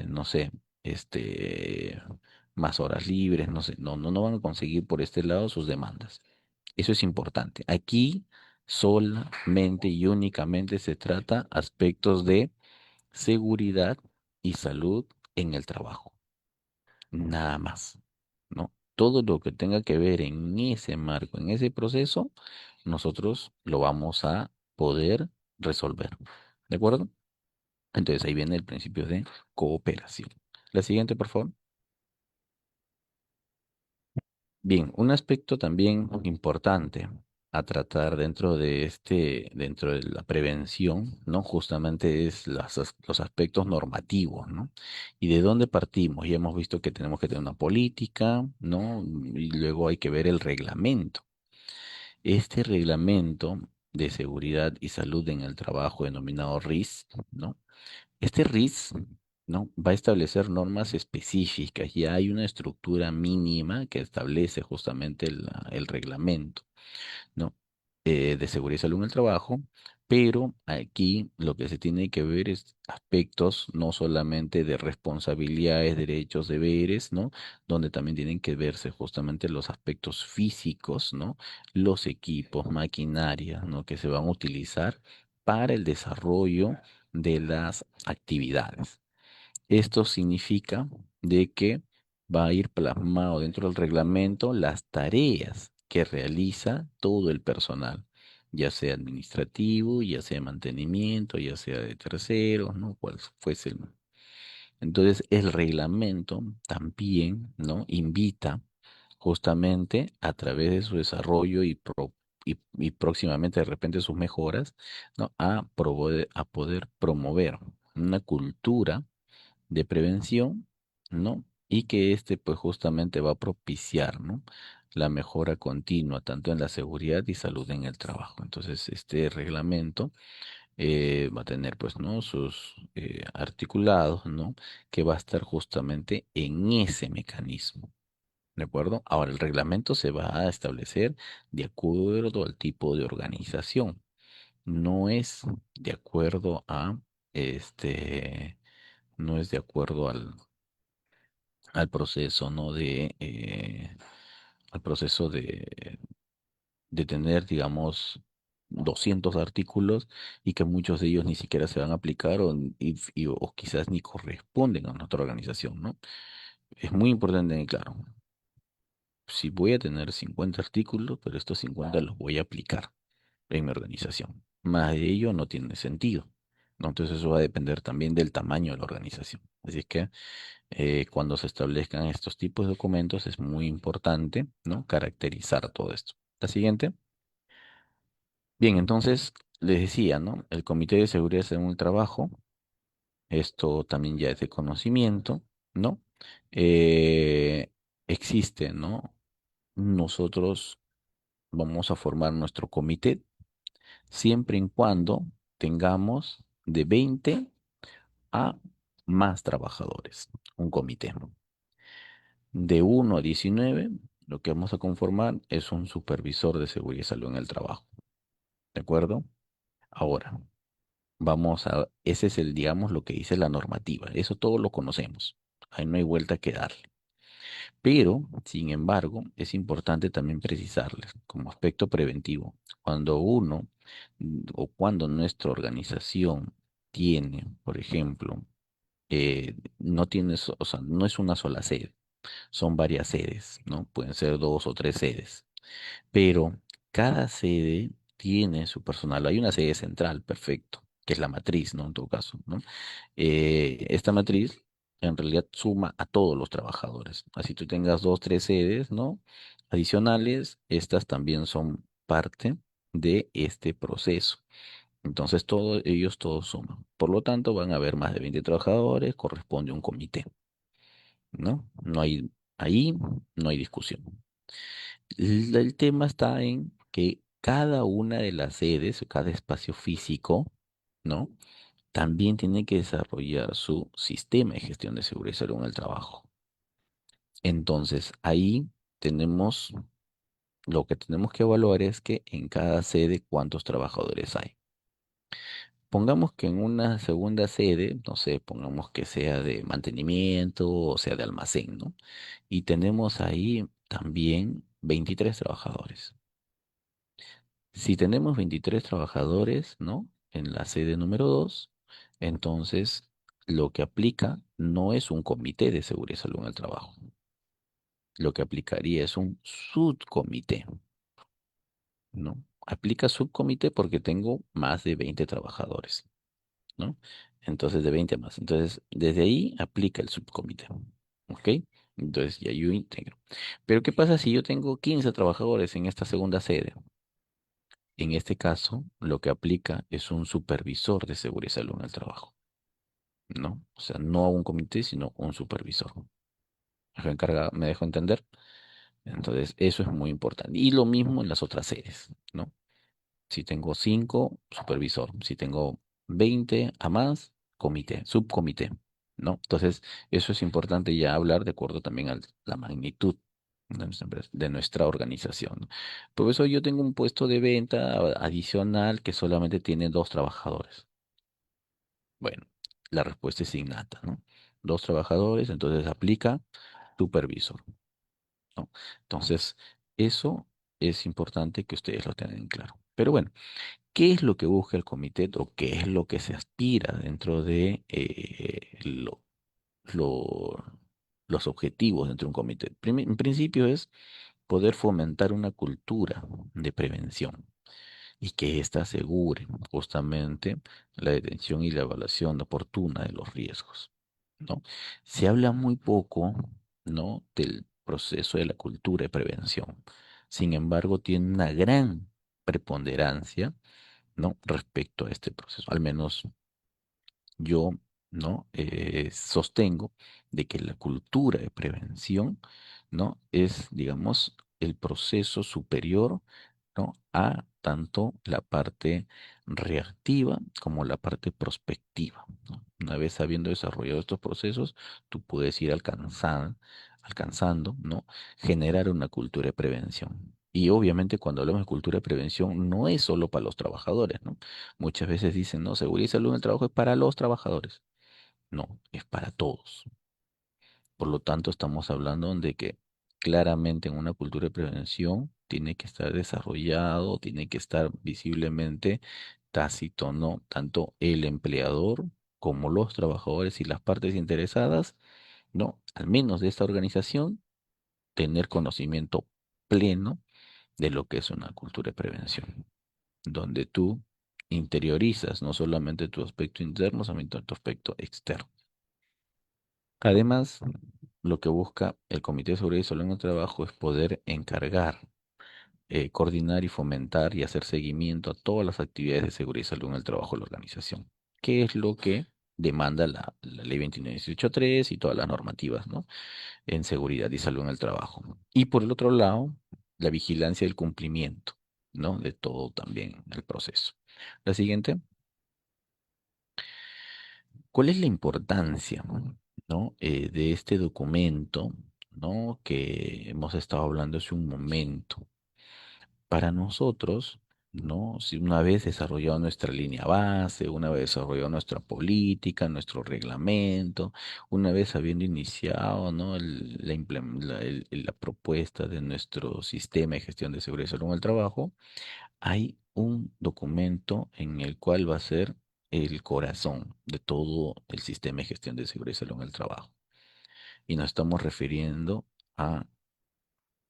No sé, este, más horas libres, no sé, no van a conseguir por este lado sus demandas. Eso es importante. Aquí solamente y únicamente se trata aspectos de seguridad y salud en el trabajo, nada más, ¿no? Todo lo que tenga que ver en ese marco, en ese proceso, nosotros lo vamos a poder resolver. ¿De acuerdo? Entonces ahí viene el principio de cooperación. La siguiente, por favor. Bien, un aspecto también importante a tratar dentro de la prevención, ¿no? Justamente es los aspectos normativos, ¿no? ¿Y de dónde partimos? Ya hemos visto que tenemos que tener una política, ¿no? Y luego hay que ver el reglamento. Este reglamento de seguridad y salud en el trabajo denominado RIS, ¿no? Este RIS, ¿no? Va a establecer normas específicas, ya hay una estructura mínima que establece justamente el reglamento, ¿no? De seguridad y salud en el trabajo, pero aquí lo que se tiene que ver es aspectos no solamente de responsabilidades, derechos, deberes, ¿no? Donde también tienen que verse justamente los aspectos físicos, ¿no? Los equipos, maquinaria, ¿no? Que se van a utilizar para el desarrollo de las actividades. Esto significa de que va a ir plasmado dentro del reglamento las tareas que realiza todo el personal, ya sea administrativo, ya sea mantenimiento, ya sea de terceros, ¿no? Cual fuese el. Entonces, el reglamento también, ¿no? Invita justamente a través de su desarrollo y próximamente de repente sus mejoras, ¿no? A poder promover una cultura de prevención, ¿no? Y que pues justamente va a propiciar, ¿no? La mejora continua, tanto en la seguridad y salud en el trabajo. Entonces, este reglamento va a tener, pues, ¿no? Sus articulados, ¿no? Que va a estar justamente en ese mecanismo. ¿De acuerdo? Ahora, el reglamento se va a establecer de acuerdo al tipo de organización. No es de acuerdo a, este, no es de acuerdo al proceso, ¿no? Al proceso de tener, digamos, 200 artículos y que muchos de ellos ni siquiera se van a aplicar o quizás ni corresponden a nuestra organización, ¿no? Es muy importante, claro, si voy a tener 50 artículos, pero estos 50 los voy a aplicar en mi organización. Más de ello no tiene sentido, ¿no? Entonces eso va a depender también del tamaño de la organización. Así es que cuando se establezcan estos tipos de documentos es muy importante, ¿no? Caracterizar todo esto. La siguiente. Bien, entonces les decía, ¿no? El Comité de Seguridad en el Trabajo, esto también ya es de conocimiento, ¿no? Eh, existe, ¿no? Nosotros vamos a formar nuestro comité siempre y cuando tengamos de 20 a más trabajadores, un comité. De 1 a 19, lo que vamos a conformar es un supervisor de seguridad y salud en el trabajo. ¿De acuerdo? Ahora, ese es digamos, lo que dice la normativa. Eso todo lo conocemos. Ahí no hay vuelta que darle. Pero, sin embargo, es importante también precisarles como aspecto preventivo. Cuando o cuando nuestra organización tiene, por ejemplo, no tiene, o sea, no es una sola sede, son varias sedes, ¿no? Pueden ser 2 o 3 sedes, pero cada sede tiene su personal. Hay una sede central, perfecto, que es la matriz, ¿no? En todo caso, ¿no? Esta matriz en realidad suma a todos los trabajadores. Así tú tengas 2, 3 sedes, ¿no? Adicionales, estas también son parte de este proceso. Entonces, ellos todos suman. Por lo tanto, van a haber más de 20 trabajadores, corresponde a un comité, ¿no? Ahí no hay discusión. El tema está en que cada una de las sedes o cada espacio físico, ¿no? También tiene que desarrollar su sistema de gestión de seguridad y salud en el trabajo. Entonces, ahí tenemos, lo que tenemos que evaluar es que en cada sede cuántos trabajadores hay. Pongamos que en una segunda sede, no sé, pongamos que sea de mantenimiento o sea de almacén, ¿no? Y tenemos ahí también 23 trabajadores. Si tenemos 23 trabajadores, ¿no? En la sede número 2, entonces lo que aplica no es un comité de seguridad y salud en el trabajo. Lo que aplicaría es un subcomité, ¿no? Aplica subcomité porque tengo más de 20 trabajadores, ¿no? Entonces, de 20 más. Entonces, desde ahí aplica el subcomité, ¿ok? Entonces, ya yo integro. Pero, ¿qué pasa si yo tengo 15 trabajadores en esta segunda sede? En este caso, lo que aplica es un supervisor de seguridad y salud en el trabajo, ¿no? O sea, no un comité, sino un supervisor. ¿Me dejo entender? Entonces, eso es muy importante. Y lo mismo en las otras sedes, ¿no? Si tengo 5, supervisor. Si tengo 20 a más, comité, subcomité, ¿no? Entonces, eso es importante ya hablar de acuerdo también a la magnitud de nuestra organización, ¿no? Por eso yo tengo un puesto de venta adicional que solamente tiene 2 trabajadores. Bueno, la respuesta es innata, ¿no? 2 trabajadores, entonces aplica supervisor, ¿no? Entonces, eso es importante que ustedes lo tengan en claro. Pero bueno, ¿qué es lo que busca el comité o qué es lo que se aspira dentro de lo- los objetivos dentro de un comité? En principio es poder fomentar una cultura de prevención y que ésta asegure justamente la detención y la evaluación oportuna de los riesgos, ¿no? Se habla muy poco, ¿no?, del proceso de la cultura de prevención. Sin embargo, tiene una gran preponderancia, ¿no?, respecto a este proceso. Al menos yo, ¿no?, sostengo de que la cultura de prevención, ¿no?, es, digamos, el proceso superior, ¿no?, a tanto la parte reactiva como la parte prospectiva, ¿no? Una vez habiendo desarrollado estos procesos, tú puedes ir alcanzando, ¿no?, generar una cultura de prevención. Y obviamente cuando hablamos de cultura de prevención no es solo para los trabajadores, ¿no? Muchas veces dicen, no, seguridad y salud en el trabajo es para los trabajadores. No, es para todos. Por lo tanto, estamos hablando de que claramente en una cultura de prevención tiene que estar desarrollado, tiene que estar visiblemente tácito, ¿no? Tanto el empleador como los trabajadores y las partes interesadas, ¿no? Al menos de esta organización, tener conocimiento pleno de lo que es una cultura de prevención, donde tú interiorizas no solamente tu aspecto interno, sino tu aspecto externo. Además, lo que busca el Comité de Seguridad y Salud en el Trabajo es poder encargar, coordinar y fomentar y hacer seguimiento a todas las actividades de seguridad y salud en el trabajo de la organización, que es lo que demanda la Ley 29183 y todas las normativas, ¿no?, en seguridad y salud en el trabajo. Y por el otro lado, la vigilancia del cumplimiento, ¿no?, de todo también el proceso. La siguiente, ¿cuál es la importancia, ¿no?, de este documento, ¿no?, que hemos estado hablando hace un momento? Para nosotros, ¿no? Si una vez desarrollado nuestra línea base, una vez desarrollado nuestra política, nuestro reglamento, una vez habiendo iniciado, ¿no?, la propuesta de nuestro sistema de gestión de seguridad y salud en el trabajo, hay un documento en el cual va a ser el corazón de todo el sistema de gestión de seguridad y salud en el trabajo. Y nos estamos refiriendo a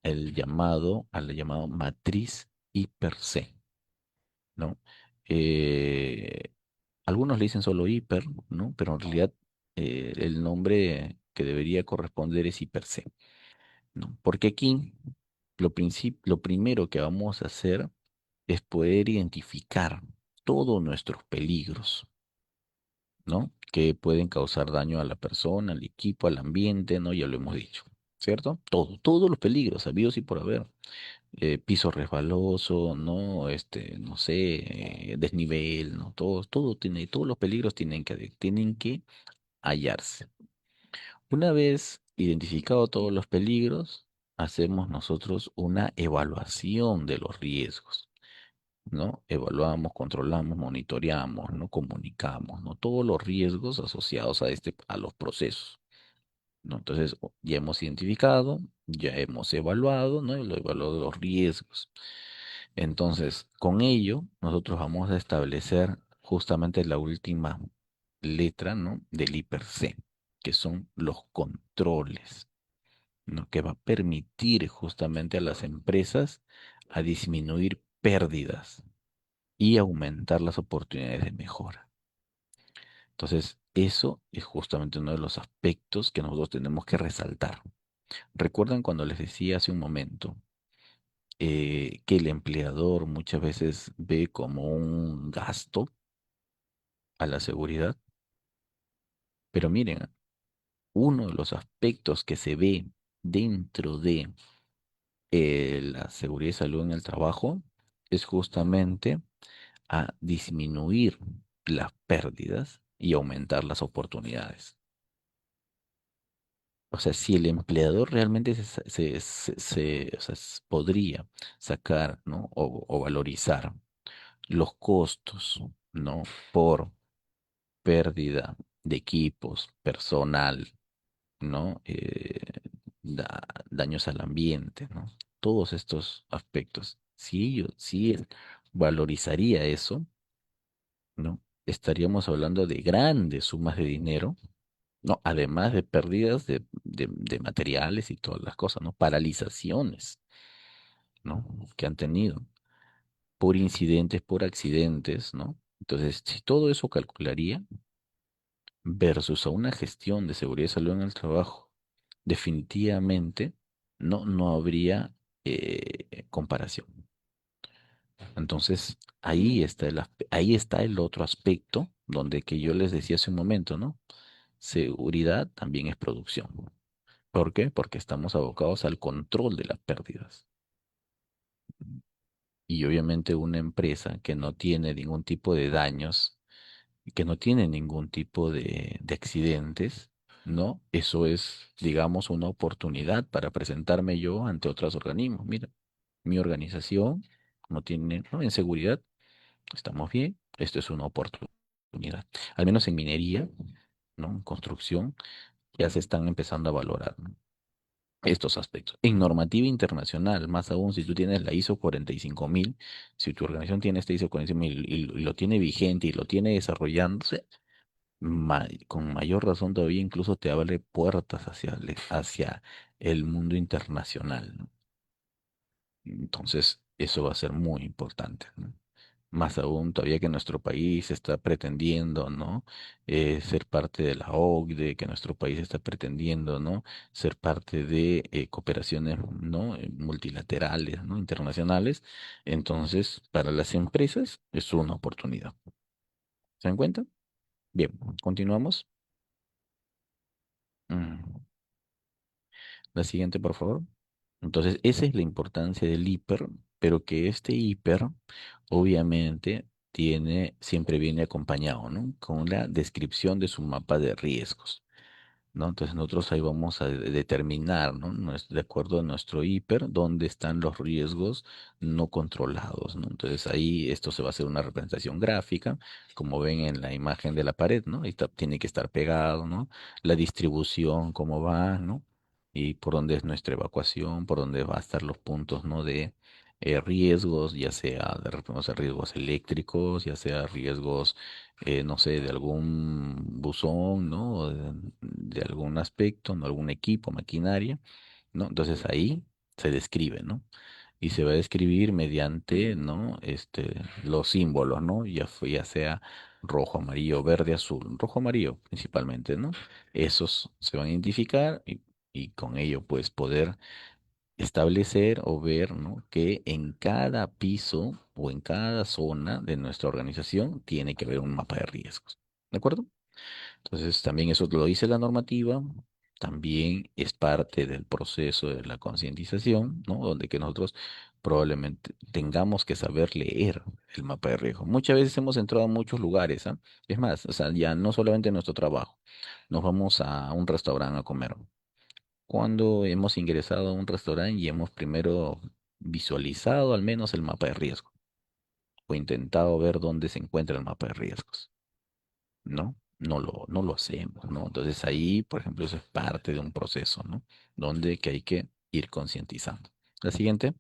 a la llamado matriz hiper C, ¿no? Eh, Algunos le dicen solo hiper, ¿no? Pero en realidad el nombre que debería corresponder es hiper C, ¿no? Porque aquí lo primero que vamos a hacer es poder identificar todos nuestros peligros, ¿no?, que pueden causar daño a la persona, al equipo, al ambiente, ¿no? Ya lo hemos dicho, ¿cierto? Todos los peligros habidos y por haber. Piso resbaloso, ¿no? No sé, desnivel, ¿no? Todos los peligros tienen que hallarse. Una vez identificado todos los peligros, hacemos nosotros una evaluación de los riesgos, ¿no? Evaluamos, controlamos, monitoreamos, ¿no? Comunicamos, ¿no? Todos los riesgos asociados a los procesos, ¿no? Entonces, ya hemos identificado, ya hemos evaluado, ¿no? Y lo evaluado los riesgos. Entonces, con ello, nosotros vamos a establecer justamente la última letra, ¿no?, del hiper C, que son los controles, ¿no?, que va a permitir justamente a las empresas a disminuir pérdidas y aumentar las oportunidades de mejora. Entonces, eso es justamente uno de los aspectos que nosotros tenemos que resaltar. ¿Recuerdan cuando les decía hace un momento que el empleador muchas veces ve como un gasto a la seguridad? Pero miren, uno de los aspectos que se ve dentro de la seguridad y salud en el trabajo es justamente a disminuir las pérdidas y aumentar las oportunidades. O sea, si el empleador realmente o sea, podría sacar, ¿no? O valorizar los costos, ¿no? Por pérdida de equipos, personal, ¿no? Daños al ambiente, ¿no? Todos estos aspectos. Si él valorizaría eso, ¿no? Estaríamos hablando de grandes sumas de dinero, ¿no? Además de pérdidas de materiales y todas las cosas, ¿no? Paralizaciones, ¿no? Que han tenido por incidentes, por accidentes, ¿no? Entonces, si todo eso calcularía versus a una gestión de seguridad y salud en el trabajo, definitivamente no habría comparación. Entonces, ahí está el otro aspecto donde que yo les decía hace un momento, ¿no? Seguridad también es producción. ¿Por qué? Porque estamos abocados al control de las pérdidas. Y obviamente una empresa que no tiene ningún tipo de daños, que no tiene ningún tipo de accidentes, ¿no? Eso es, digamos, una oportunidad para presentarme yo ante otros organismos. Mira, mi organización no tiene, ¿no? En seguridad estamos bien, esto es una oportunidad. Al menos en minería, ¿no? En construcción, ya se están empezando a valorar, ¿no? Estos aspectos. En normativa internacional, más aún si tú tienes la ISO 45000, si tu organización tiene este ISO 45000 y lo tiene vigente y lo tiene desarrollándose, con mayor razón todavía incluso te abre puertas hacia el mundo internacional, ¿no? Entonces, eso va a ser muy importante, ¿no? Más aún todavía que nuestro país está pretendiendo, ¿no? Ser parte de la OCDE, que nuestro país está pretendiendo, ¿no? Ser parte de cooperaciones, ¿no? Multilaterales, ¿no? Internacionales. Entonces, para las empresas es una oportunidad. ¿Se dan cuenta? Bien, continuamos. Mm. La siguiente, por favor. Entonces, esa es la importancia del hiper, pero que este hiper, obviamente, siempre viene acompañado, ¿no? Con la descripción de su mapa de riesgos. ¿No? Entonces nosotros ahí vamos a determinar, ¿no? De acuerdo a nuestro hiper, dónde están los riesgos no controlados, ¿no? Entonces ahí esto se va a hacer una representación gráfica, como ven en la imagen de la pared, ¿no? Ahí tiene que estar pegado, ¿no? La distribución, cómo va, ¿no? Y por dónde es nuestra evacuación, por dónde va a estar los puntos, ¿no? De riesgos, ya sea de repente, no sé, riesgos eléctricos, ya sea riesgos no sé, de algún buzón, ¿no? O de algún aspecto, ¿no? Algún equipo, maquinaria, ¿no? Entonces ahí se describe, ¿no? Y se va a describir mediante, ¿no? Los símbolos, ¿no? Ya sea rojo, amarillo, verde, azul, rojo, amarillo principalmente, ¿no? Esos se van a identificar y con ello, pues, poder establecer o ver, ¿no? Que en cada piso o en cada zona de nuestra organización tiene que haber un mapa de riesgos. ¿De acuerdo? Entonces, también eso lo dice la normativa, también es parte del proceso de la concientización, ¿no? Donde que nosotros probablemente tengamos que saber leer el mapa de riesgos. Muchas veces hemos entrado a muchos lugares, ¿ah? Es más, o sea, ya no solamente en nuestro trabajo, nos vamos a un restaurante a comer. Cuando hemos ingresado a un restaurante y hemos primero visualizado al menos el mapa de riesgo o intentado ver dónde se encuentra el mapa de riesgos, ¿no? No lo hacemos, ¿no? Entonces ahí, por ejemplo, eso es parte de un proceso, ¿no? Donde que hay que ir concientizando. La siguiente.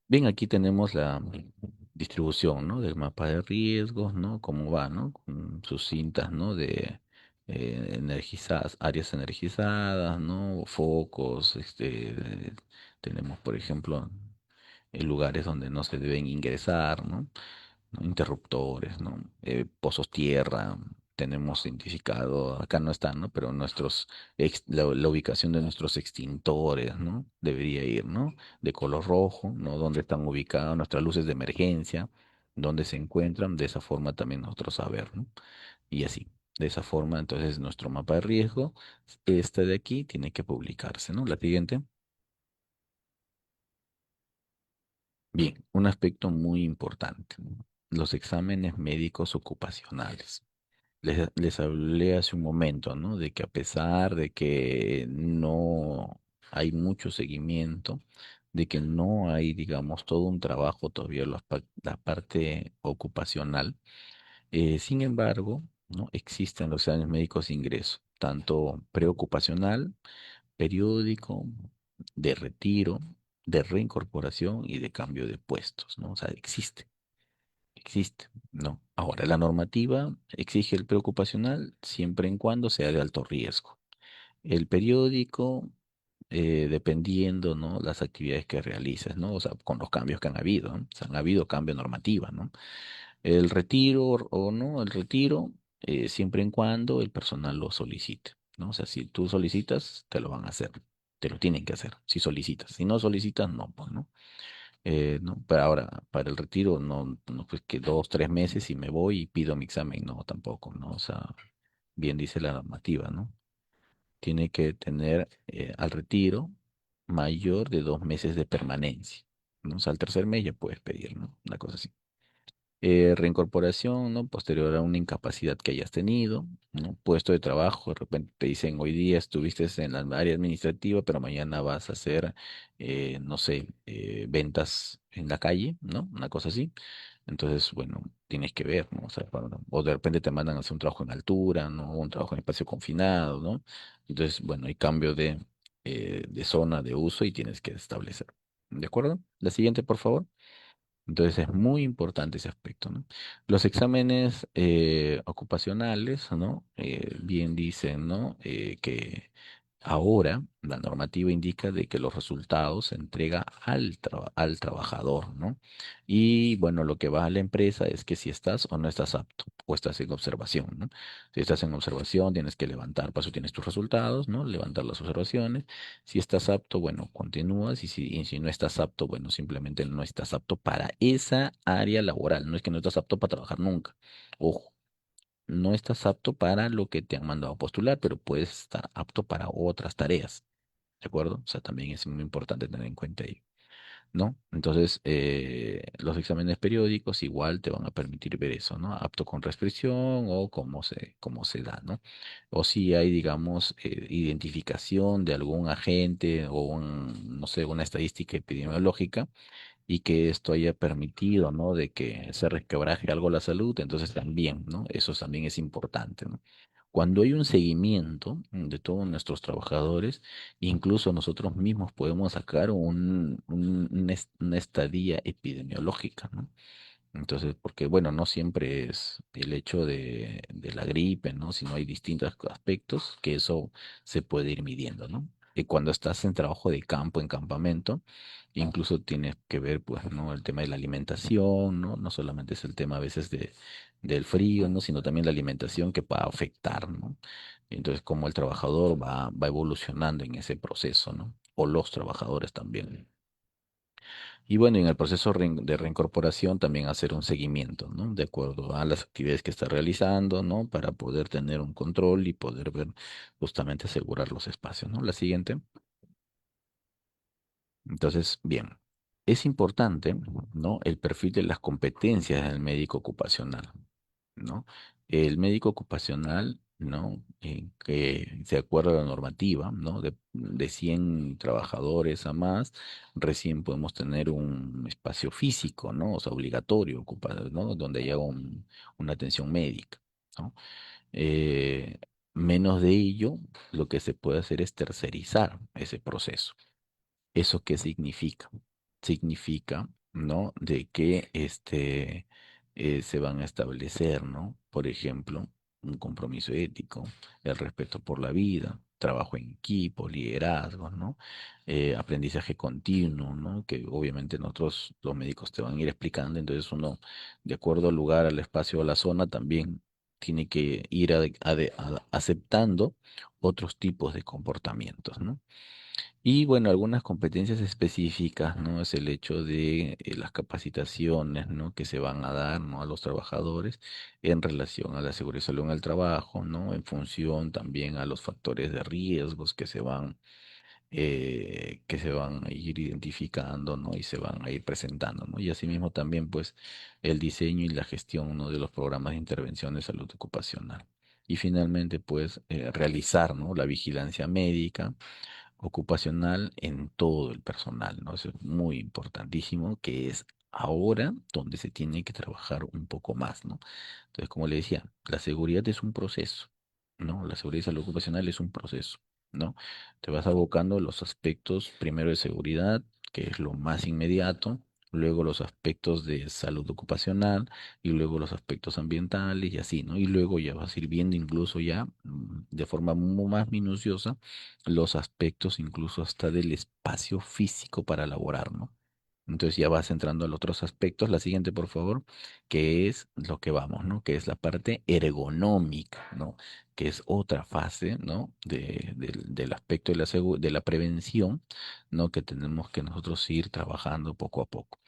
Bien, aquí tenemos la distribución, ¿no? Del mapa de riesgos, ¿no? Cómo va, ¿no? Con sus cintas, ¿no? De energizadas, áreas energizadas, ¿no? Focos, tenemos, por ejemplo, lugares donde no se deben ingresar, ¿no? ¿No? Interruptores, ¿no? Pozos tierra, tenemos identificado, acá no están, ¿no? Pero la ubicación de nuestros extintores, ¿no? Debería ir, ¿no? De color rojo, ¿no? Dónde están ubicadas nuestras luces de emergencia, dónde se encuentran, de esa forma también nosotros saber, ¿no? Y así, de esa forma, entonces nuestro mapa de riesgo, este de aquí, tiene que publicarse, ¿no? La siguiente. Bien, un aspecto muy importante, los exámenes médicos ocupacionales. Les hablé hace un momento, ¿no? De que a pesar de que no hay mucho seguimiento, de que no hay, digamos, todo un trabajo todavía en la parte ocupacional, sin embargo, ¿no? Existen los exámenes médicos de ingreso, tanto preocupacional, periódico, de retiro, de reincorporación y de cambio de puestos, ¿no? O sea, existe, ¿no? Ahora, la normativa exige el preocupacional siempre en cuando sea de alto riesgo. El periódico, dependiendo, ¿no? Las actividades que realices, ¿no? O sea, con los cambios que han habido, ¿no? O sea, han habido cambios normativa, ¿no? El retiro o no, el retiro, siempre en cuando el personal lo solicite, ¿no? O sea, si tú solicitas, te lo van a hacer, te lo tienen que hacer, si solicitas. Si no solicitas, no, pues, ¿no? No, pero ahora, para el retiro, no, no, pues que 2, 3 meses y me voy y pido mi examen, no, tampoco, ¿no? O sea, bien dice la normativa, ¿no? Tiene que tener al retiro mayor de 2 meses de permanencia, ¿no? O sea, al tercer mes ya puedes pedir, ¿no? Una cosa así. Reincorporación, ¿no? Posterior a una incapacidad que hayas tenido, ¿no? Puesto de trabajo, de repente te dicen, hoy día estuviste en la área administrativa, pero mañana vas a hacer, no sé, ventas en la calle, ¿no? Una cosa así. Entonces, bueno, tienes que ver, ¿no? O sea, o de repente te mandan a hacer un trabajo en altura, ¿no? Un trabajo en espacio confinado, ¿no? Entonces, bueno, hay cambio de zona de uso y tienes que establecer. ¿De acuerdo? La siguiente, por favor. Entonces es muy importante ese aspecto, ¿no? Los exámenes ocupacionales, ¿no? Bien dicen, ¿no? Que ahora la normativa indica de que los resultados se entrega al trabajador, ¿no? Y bueno, lo que va a la empresa es que si estás o no estás apto, o estás en observación, ¿no? Si estás en observación, tienes que levantar, para eso tienes tus resultados, ¿no? Levantar las observaciones. Si estás apto, bueno, continúas y si no estás apto, bueno, simplemente no estás apto para esa área laboral. No es que no estás apto para trabajar nunca. Ojo, no estás apto para lo que te han mandado a postular, pero puedes estar apto para otras tareas. ¿De acuerdo? O sea, también es muy importante tener en cuenta ello. ¿No? Entonces, los exámenes periódicos igual te van a permitir ver eso, ¿no? Apto con restricción o cómo se da, ¿no? O si hay, digamos, identificación de algún agente o no sé, una estadística epidemiológica y que esto haya permitido, ¿no? De que se resquebraje algo la salud, entonces también, ¿no? Eso también es importante, ¿no? Cuando hay un seguimiento de todos nuestros trabajadores, incluso nosotros mismos podemos sacar una estadía epidemiológica, ¿no? Entonces, porque bueno, no siempre es el hecho de la gripe, ¿no? Sino hay distintos aspectos que eso se puede ir midiendo, ¿no? Y cuando estás en trabajo de campo, en campamento, incluso tienes que ver, pues, ¿no? El tema de la alimentación, ¿no? No solamente es el tema a veces del frío, ¿no? Sino también la alimentación que pueda afectar, ¿no? Entonces, cómo el trabajador va evolucionando en ese proceso, ¿no? O los trabajadores también. Y bueno, en el proceso de reincorporación también hacer un seguimiento, ¿no? De acuerdo a las actividades que está realizando, ¿no? Para poder tener un control y poder ver, justamente asegurar los espacios, ¿no? La siguiente. Entonces, bien, es importante, ¿no? El perfil de las competencias del médico ocupacional, ¿no? El médico ocupacional, ¿no? Que de acuerdo a la normativa, ¿no? De 100 trabajadores a más, recién podemos tener un espacio físico, ¿no? O sea, obligatorio, ocupado, ¿no? Donde haya una atención médica, ¿no? Eh, Menos de ello, lo que se puede hacer es tercerizar ese proceso. ¿Eso qué significa? Significa, ¿no? De que se van a establecer, ¿no? Por ejemplo, un compromiso ético, el respeto por la vida, trabajo en equipo, liderazgo, ¿no? Aprendizaje continuo, ¿no? Que obviamente nosotros, los médicos, te van a ir explicando, entonces uno, de acuerdo al lugar, al espacio, a la zona, también tiene que ir aceptando otros tipos de comportamientos, ¿no? Y bueno, algunas competencias específicas, ¿no? Es el hecho de las capacitaciones, ¿no? Que se van a dar, ¿no? A los trabajadores en relación a la seguridad y salud en el trabajo, ¿no? En función también a los factores de riesgos que se van que se van a ir identificando, ¿no? Y se van a ir presentando, ¿no? Y asimismo también, pues, el diseño y la gestión, ¿no? De los programas de intervención de salud ocupacional. Y finalmente, pues, realizar, ¿no? La vigilancia médica ocupacional en todo el personal, ¿no? Eso es muy importantísimo, que es ahora donde se tiene que trabajar un poco más, ¿no? Entonces, como le decía, la seguridad es un proceso, ¿no? La seguridad y salud ocupacional es un proceso, ¿no? Te vas abocando a los aspectos, primero de seguridad, que es lo más inmediato, luego los aspectos de salud ocupacional y luego los aspectos ambientales y así, ¿no? Y luego ya vas a ir viendo incluso ya de forma más minuciosa los aspectos incluso hasta del espacio físico para elaborar, ¿no? Entonces ya vas entrando a los otros aspectos. La siguiente, por favor, que es lo que vamos, ¿no? Que es la parte ergonómica, ¿no? Que es otra fase, ¿no? Del aspecto de de la prevención, ¿no? Que tenemos que nosotros ir trabajando poco a poco.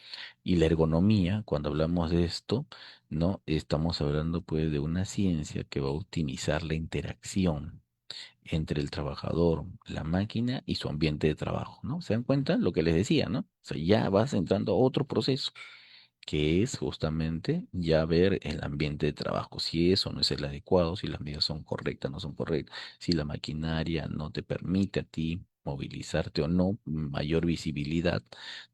Y la ergonomía, cuando hablamos de esto, ¿no? Estamos hablando pues de una ciencia que va a optimizar la interacción entre el trabajador, la máquina y su ambiente de trabajo, ¿no? ¿Se dan cuenta? Lo que les decía, ¿no? O sea, ya vas entrando a otro proceso, que es justamente ya ver el ambiente de trabajo, si eso no es el adecuado, si las medidas son correctas, no son correctas, si la maquinaria no te permite a ti movilizarte o no, mayor visibilidad,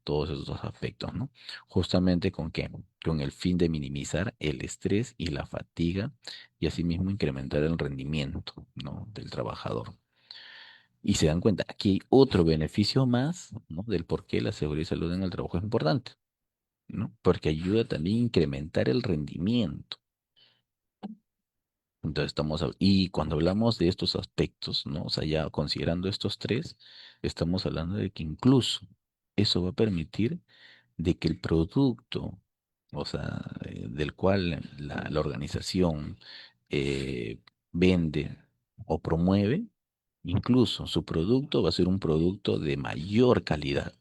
todos esos dos aspectos, ¿no? Justamente con qué, con el fin de minimizar el estrés y la fatiga y asimismo incrementar el rendimiento, ¿no? Del trabajador. Y se dan cuenta, aquí hay otro beneficio más, ¿no? Del por qué la seguridad y salud en el trabajo es importante, ¿no? Porque ayuda también a incrementar el rendimiento. Entonces y cuando hablamos de estos aspectos, ¿no? O sea, ya considerando estos tres, estamos hablando de que incluso eso va a permitir de que el producto, o sea, del cual la organización eh, vende o promueve, incluso su producto va a ser un producto de mayor calidad.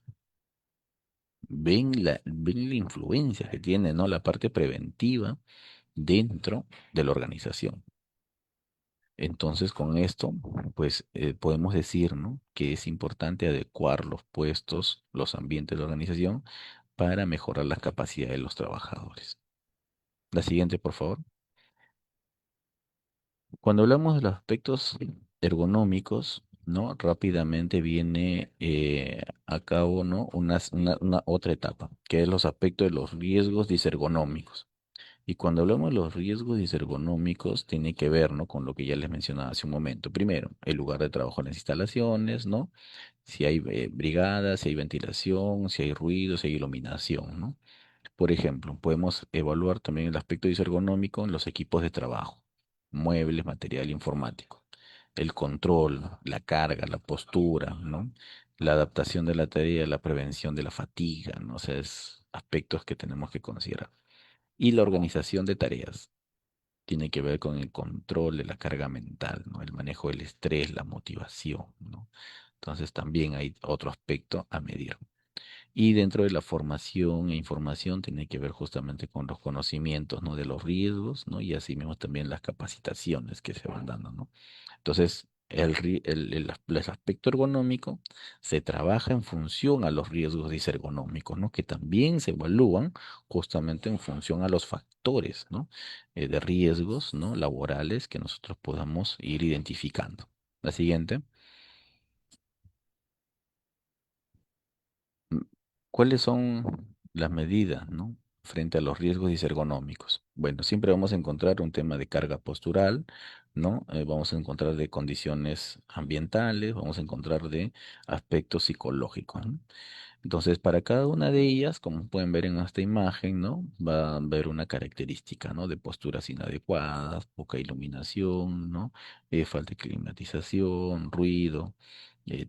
Ven la influencia que tiene, ¿no? La parte preventiva dentro de la organización. Entonces, con esto, pues podemos decir, ¿no? Que es importante adecuar los puestos, los ambientes de la organización para mejorar la capacidad de los trabajadores. La siguiente, por favor. Cuando hablamos de los aspectos ergonómicos, ¿no? Rápidamente viene a cabo, ¿no? Una otra etapa, que es los aspectos de los riesgos disergonómicos. Y cuando hablamos de los riesgos disergonómicos, tiene que ver, ¿no? Con lo que ya les mencionaba hace un momento. Primero, el lugar de trabajo en las instalaciones, ¿no? Si hay brigadas, si hay ventilación, si hay ruido, si hay iluminación, ¿no? Por ejemplo, podemos evaluar también el aspecto ergonómico en los equipos de trabajo, muebles, material informático, el control, la carga, la postura, ¿no? La adaptación de la tarea, la prevención de la fatiga, ¿no? O sea, es aspectos que tenemos que considerar. Y la organización de tareas tiene que ver con el control de la carga mental, ¿no? El manejo del estrés, la motivación, ¿no? Entonces también hay otro aspecto a medir. Y dentro de la formación e información tiene que ver justamente con los conocimientos, ¿no? De los riesgos, ¿no? Y así mismo también las capacitaciones que se van dando, ¿no? Entonces, el aspecto ergonómico se trabaja en función a los riesgos disergonómicos, ¿no? Que también se evalúan justamente en función a los factores, ¿no? De riesgos, ¿no? Laborales que nosotros podamos ir identificando. La siguiente. Mm, ¿Cuáles son las medidas, ¿no? Frente a los riesgos disergonómicos? Bueno, siempre vamos a encontrar un tema de carga postural, ¿no? Vamos a encontrar de condiciones ambientales, vamos a encontrar de aspectos psicológicos, ¿no? Entonces, para cada una de ellas, como pueden ver en esta imagen, ¿no? Va a haber una característica, ¿no? De posturas inadecuadas, poca iluminación, ¿no? Falta de climatización, ruido,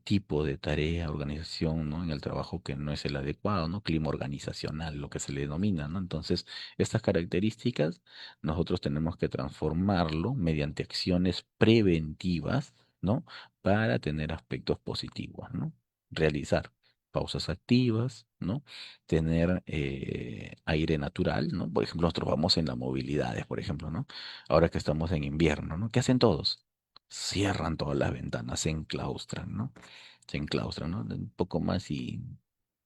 tipo de tarea, organización, ¿no? En el trabajo que no es el adecuado, ¿no? Clima organizacional, lo que se le denomina, ¿no? Entonces, estas características nosotros tenemos que transformarlo mediante acciones preventivas, ¿no? Para tener aspectos positivos, ¿no? Realizar pausas activas, ¿no? Tener aire natural, ¿no? Por ejemplo, nosotros vamos en las movilidades, por ejemplo, ¿no? Ahora que estamos en invierno, ¿no? ¿Qué hacen todos? Cierran todas las ventanas, se enclaustran, ¿no? se enclaustran, ¿no? Un poco más y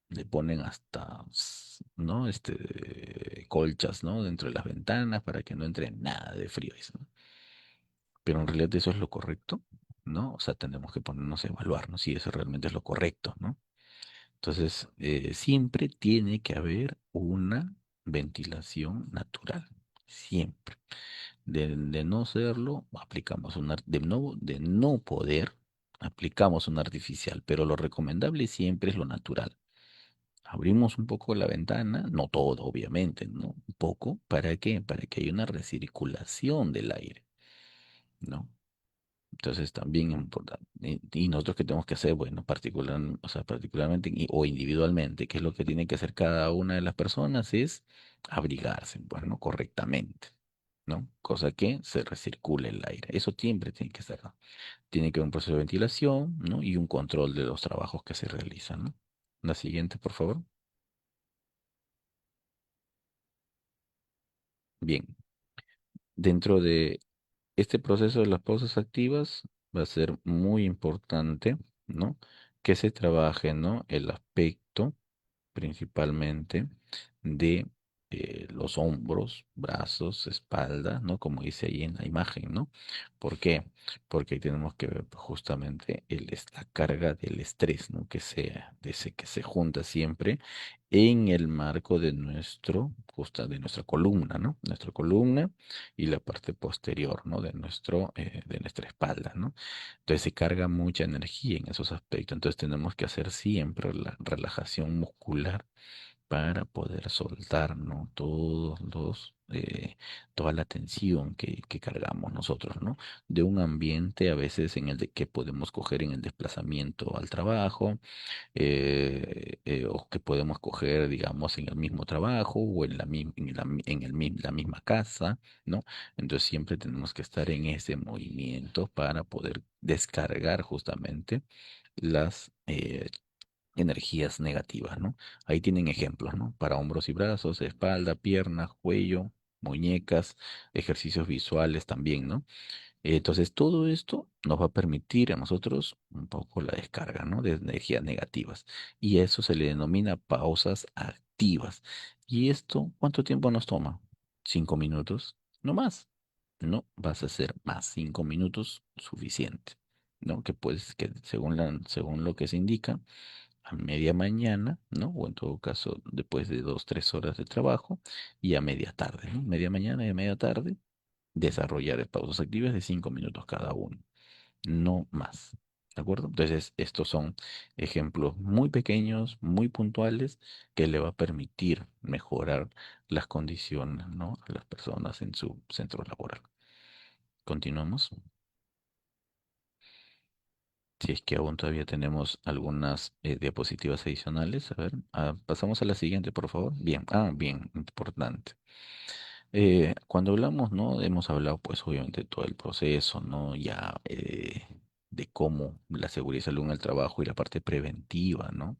le ponen hasta, ¿no? Colchas, ¿no? Dentro de las ventanas para que no entre nada de frío, eso, ¿no? Pero en realidad eso es lo correcto, ¿no? O sea, tenemos que ponernos a evaluarnos si eso realmente es lo correcto, ¿no? Entonces, siempre tiene que haber una ventilación natural, siempre. De no serlo, aplicamos de no poder, aplicamos un artificial, pero lo recomendable siempre es lo natural. Abrimos un poco la ventana, no todo, obviamente, ¿no? Un poco, ¿para qué? Para que haya una recirculación del aire, ¿no? Entonces también es importante. Y nosotros qué tenemos que hacer, bueno, o sea, particularmente o individualmente, qué es lo que tiene que hacer cada una de las personas es abrigarse, bueno, correctamente, ¿no? Cosa que se recircule el aire. Eso siempre tiene que ser, ¿no? Tiene que haber un proceso de ventilación, ¿no? Y un control de los trabajos que se realizan, ¿no? La siguiente, por favor. Bien, dentro de este proceso de las pausas activas va a ser muy importante, ¿no? Que se trabaje, ¿no? El aspecto principalmente de los hombros, brazos, espalda, ¿no? Como dice ahí en la imagen, ¿no? ¿Por qué? Porque ahí tenemos que ver justamente la carga del estrés, ¿no? Que se junta siempre en el marco de de nuestra columna, ¿no? Nuestra columna y la parte posterior, ¿no? De nuestra espalda, ¿no? Entonces se carga mucha energía en esos aspectos. Entonces tenemos que hacer siempre la relajación muscular para poder soltar, ¿no? Toda la tensión que cargamos nosotros, ¿no? De un ambiente a veces en el de que podemos coger en el desplazamiento al trabajo, o que podemos coger, digamos, en el mismo trabajo o la misma casa, ¿no? Entonces siempre tenemos que estar en ese movimiento para poder descargar justamente las energías negativas, ¿no? Ahí tienen ejemplos, ¿no? Para hombros y brazos, espalda, piernas, cuello, muñecas, ejercicios visuales también, ¿no? Entonces, todo esto nos va a permitir a nosotros un poco la descarga, ¿no? De energías negativas. Y eso se le denomina pausas activas. ¿Y esto cuánto tiempo nos toma? 5 minutos, no más. No vas a hacer más 5 minutos suficiente, ¿no? Que según lo que se indica, a media mañana, ¿no? O en todo caso, después de 2, 3 horas de trabajo y a media tarde, ¿no? Media mañana y a media tarde desarrollar pausas activas de 5 minutos cada uno, no más. ¿De acuerdo? Entonces, estos son ejemplos muy pequeños, muy puntuales, que le va a permitir mejorar las condiciones, ¿no? A las personas en su centro laboral. Continuamos. Si es que aún todavía tenemos algunas diapositivas adicionales. A ver, pasamos a la siguiente, por favor. Bien, bien, importante. Cuando hablamos, ¿no? Hemos hablado, pues, obviamente, de todo el proceso, ¿no? Ya de cómo la seguridad y salud en el trabajo y la parte preventiva, ¿no?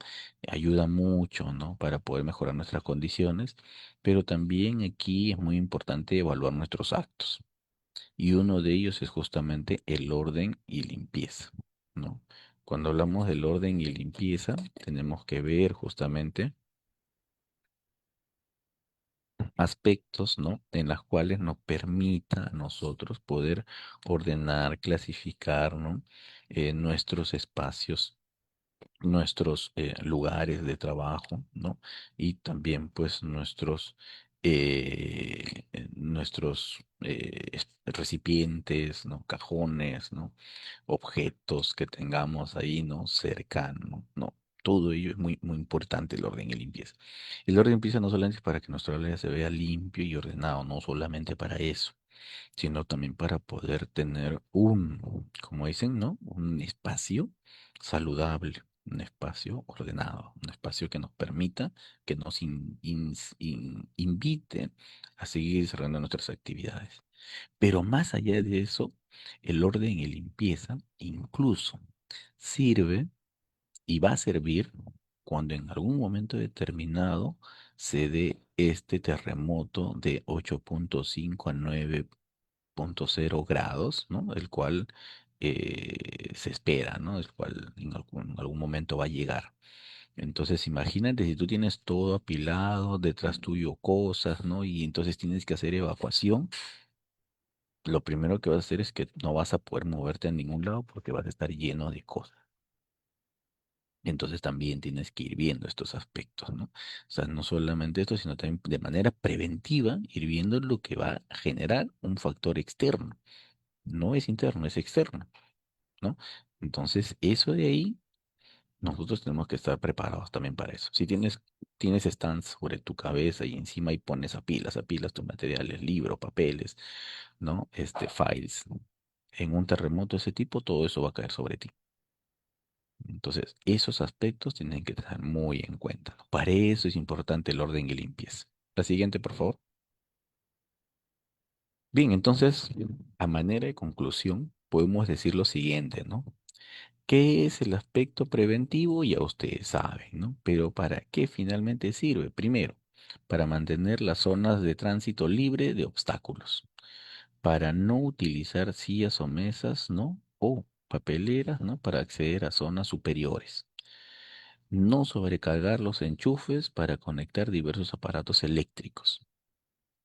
Ayuda mucho, ¿no? Para poder mejorar nuestras condiciones, pero también aquí es muy importante evaluar nuestros actos. Y uno de ellos es justamente el orden y limpieza, ¿no? Cuando hablamos del orden y limpieza, tenemos que ver justamente aspectos, ¿no? En las cuales nos permita a nosotros poder ordenar, clasificar, ¿no? Nuestros espacios, nuestros lugares de trabajo, ¿no? Y también pues nuestros recipientes, ¿no? Cajones, ¿no? Objetos que tengamos ahí, ¿no? Cercano, ¿no? Todo ello es muy, muy importante, el orden y limpieza. El orden y limpieza no solamente es para que nuestro área se vea limpio y ordenado, no solamente para eso, sino también para poder tener como dicen, ¿no? Un espacio saludable, un espacio ordenado, un espacio que nos permita, que nos invite a seguir desarrollando nuestras actividades. Pero más allá de eso, el orden y limpieza incluso sirve y va a servir cuando en algún momento determinado se dé este terremoto de 8,5 a 9,0 grados, ¿no? El cual se espera, ¿no? El cual en algún momento va a llegar. Entonces, imagínate si tú tienes todo apilado, detrás tuyo cosas, ¿no? Y entonces tienes que hacer evacuación. Lo primero que vas a hacer es que no vas a poder moverte a ningún lado porque vas a estar lleno de cosas. Entonces también tienes que ir viendo estos aspectos, ¿no? O sea, no solamente esto, sino también de manera preventiva ir viendo lo que va a generar un factor externo. No es interno, es externo, ¿no? Entonces, eso de ahí, nosotros tenemos que estar preparados también para eso. Si tienes stands sobre tu cabeza y encima ahí pones apilas tus materiales, libros, papeles, ¿no? Files. En un terremoto de ese tipo, todo eso va a caer sobre ti. Entonces, esos aspectos tienen que tener muy en cuenta, ¿no? Para eso es importante el orden y limpieza. La siguiente, por favor. Bien, entonces, a manera de conclusión, podemos decir lo siguiente, ¿no? ¿Qué es el aspecto preventivo? Ya ustedes saben, ¿no? Pero ¿para qué finalmente sirve? Primero, para mantener las zonas de tránsito libre de obstáculos, para no utilizar sillas o mesas, ¿no? O papeleras, ¿no? Para acceder a zonas superiores. No sobrecargar los enchufes para conectar diversos aparatos eléctricos.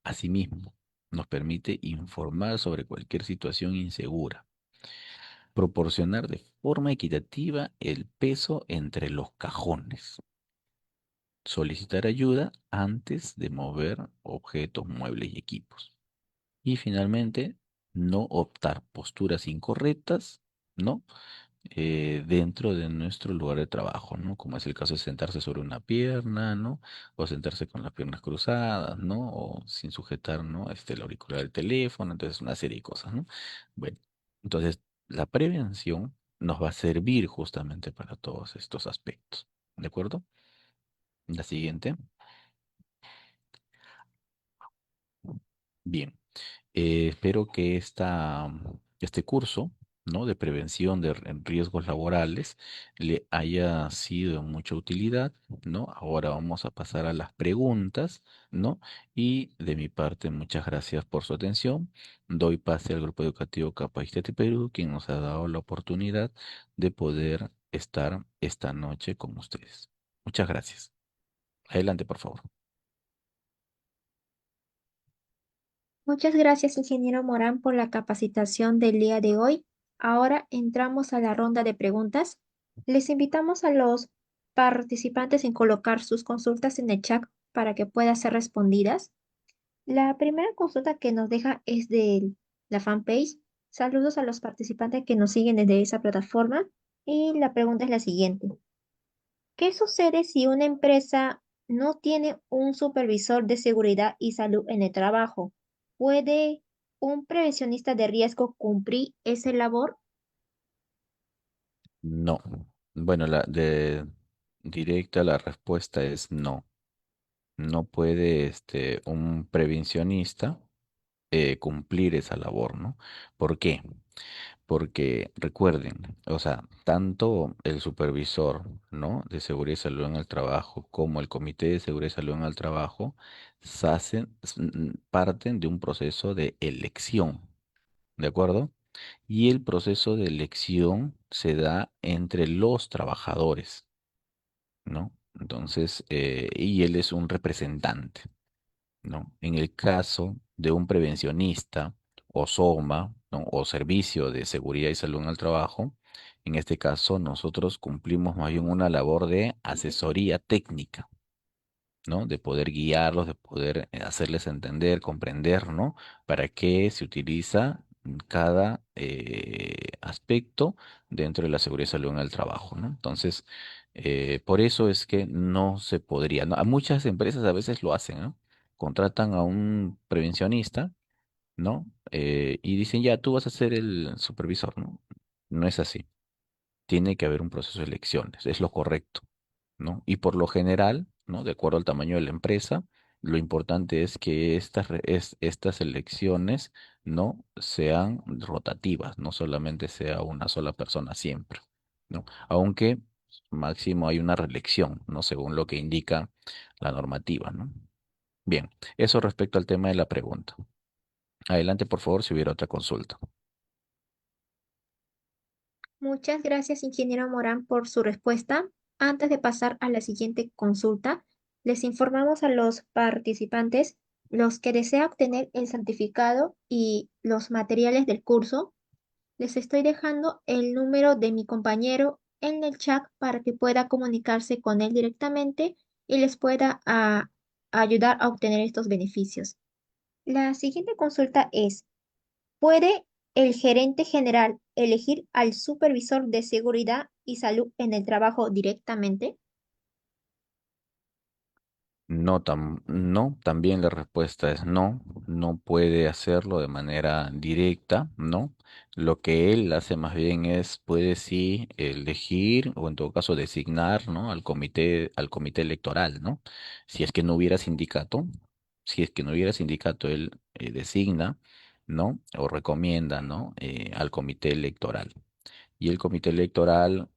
Asimismo, nos permite informar sobre cualquier situación insegura. Proporcionar de forma equitativa el peso entre los cajones. Solicitar ayuda antes de mover objetos, muebles y equipos. Y finalmente, no optar posturas incorrectas, ¿no? Dentro de nuestro lugar de trabajo, ¿no? Como es el caso de sentarse sobre una pierna, ¿no? O sentarse con las piernas cruzadas, ¿no? O sin sujetar, ¿no? El auricular del teléfono, entonces una serie de cosas, ¿no? Bueno, entonces la prevención nos va a servir justamente para todos estos aspectos, ¿de acuerdo? La siguiente. Bien. Espero que este curso, ¿no? De prevención de riesgos laborales le haya sido de mucha utilidad, ¿no? Ahora vamos a pasar a las preguntas, ¿no? Y de mi parte, muchas gracias por su atención. Doy pase al Grupo Educativo Capacitate Perú, quien nos ha dado la oportunidad de poder estar esta noche con ustedes. Muchas gracias. Adelante, por favor. Muchas gracias, ingeniero Morán, por la capacitación del día de hoy. Ahora entramos a la ronda de preguntas. Les invitamos a los participantes en colocar sus consultas en el chat para que puedan ser respondidas. La primera consulta que nos deja es de la fanpage. Saludos a los participantes que nos siguen desde esa plataforma. Y la pregunta es la siguiente. ¿Qué sucede si una empresa no tiene un supervisor de seguridad y salud en el trabajo? ¿Puede un prevencionista de riesgo cumplir esa labor? No. Bueno, la de directa la respuesta es no. No puede un prevencionista cumplir esa labor, ¿no? ¿Por qué? Porque recuerden, o sea, tanto el supervisor, ¿no? De seguridad y salud en el trabajo como el comité de seguridad y salud en el trabajo parten de un proceso de elección, ¿de acuerdo? Y el proceso de elección se da entre los trabajadores, ¿no? Entonces, y él es un representante, ¿no? En el caso de un prevencionista o SOMA, ¿no? O Servicio de Seguridad y Salud en el Trabajo, en este caso nosotros cumplimos más bien una labor de asesoría técnica, ¿no? De poder guiarlos, de poder hacerles entender, comprender, ¿no? Para qué se utiliza cada aspecto dentro de la seguridad y salud en el trabajo, ¿no? Entonces, por eso es que no se podría, ¿no? A muchas empresas a veces lo hacen, ¿no? Contratan a un prevencionista, ¿no? Y dicen, ya, tú vas a ser el supervisor, ¿no? No es así. Tiene que haber un proceso de elecciones, es lo correcto, ¿no? Y por lo general, ¿no? De acuerdo al tamaño de la empresa, lo importante es que estas elecciones no sean rotativas, no solamente sea una sola persona siempre, ¿no? Aunque máximo hay una reelección, ¿no? Según lo que indica la normativa, ¿no? Bien, eso respecto al tema de la pregunta. Adelante, por favor, si hubiera otra consulta. Muchas gracias, ingeniero Morán, por su respuesta. Antes de pasar a la siguiente consulta, les informamos a los participantes los que desea obtener el certificado y los materiales del curso. Les estoy dejando el número de mi compañero en el chat para que pueda comunicarse con él directamente y les pueda ayudar a obtener estos beneficios. La siguiente consulta es, ¿puede el gerente general elegir al supervisor de seguridad y salud en el trabajo directamente? No, no, también la respuesta es no, no puede hacerlo de manera directa, ¿no? Lo que él hace más bien es, puede sí elegir o en todo caso designar, ¿no? Al comité electoral, ¿no? Si es que no hubiera sindicato, si es que no hubiera sindicato, él designa, ¿no? O recomienda, ¿no? Al comité electoral. Y el comité electoral,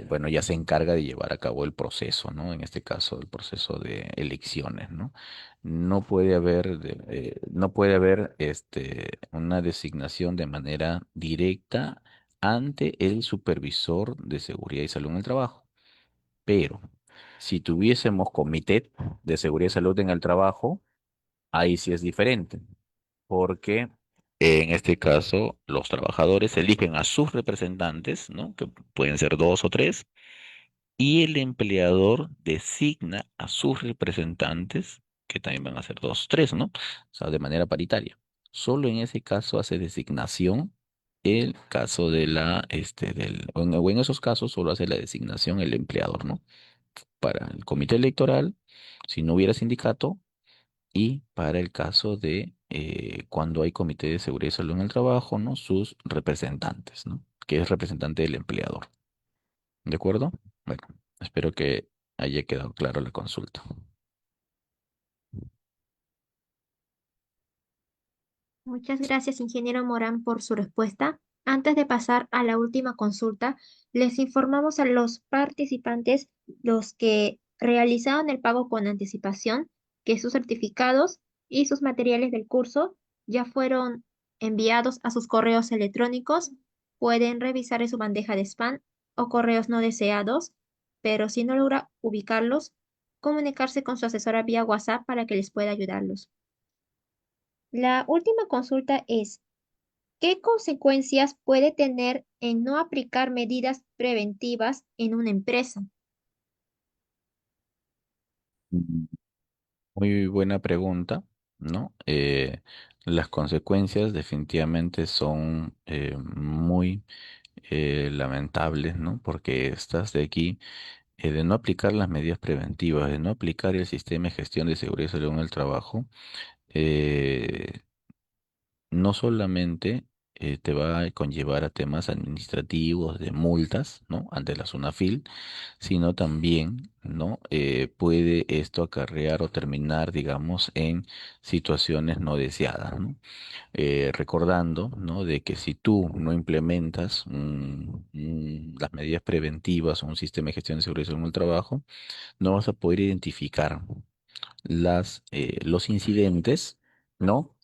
bueno, ya se encarga de llevar a cabo el proceso, ¿no? En este caso, el proceso de elecciones, ¿no? No puede haber una designación de manera directa ante el supervisor de seguridad y salud en el trabajo. Pero si tuviésemos comité de seguridad y salud en el trabajo, ahí sí es diferente, porque en este caso los trabajadores eligen a sus representantes, ¿no? Que pueden ser dos o tres, y el empleador designa a sus representantes, que también van a ser dos o tres, ¿no? O sea, de manera paritaria. Solo en ese caso hace designación el caso de o en esos casos solo hace la designación el empleador, ¿no? Para el comité electoral, si no hubiera sindicato, y para el caso de cuando hay comité de seguridad y salud en el trabajo, ¿no? Sus representantes, ¿no? Que es representante del empleador. ¿De acuerdo? Bueno, espero que haya quedado claro la consulta. Muchas gracias, ingeniero Morán, por su respuesta. Antes de pasar a la última consulta, les informamos a los participantes, los que realizaron el pago con anticipación, que sus certificados y sus materiales del curso ya fueron enviados a sus correos electrónicos. Pueden revisar en su bandeja de spam o correos no deseados, pero si no logra ubicarlos, comunicarse con su asesora vía WhatsApp para que les pueda ayudarlos. La última consulta es, ¿qué consecuencias puede tener en no aplicar medidas preventivas en una empresa? Mm, Muy buena pregunta, ¿no? Las consecuencias definitivamente son muy lamentables, ¿no? Porque estas de aquí, de no aplicar las medidas preventivas, de no aplicar el sistema de gestión de seguridad y salud en el trabajo, eh, no solamente te va a conllevar a temas administrativos de multas, ¿no? Ante la SUNAFIL, sino también, ¿no? Puede esto acarrear o terminar, digamos, en situaciones no deseadas, ¿no? Recordando, ¿no? De que si tú no implementas las medidas preventivas o un sistema de gestión de seguridad y salud en el trabajo, no vas a poder identificar los incidentes, ¿no?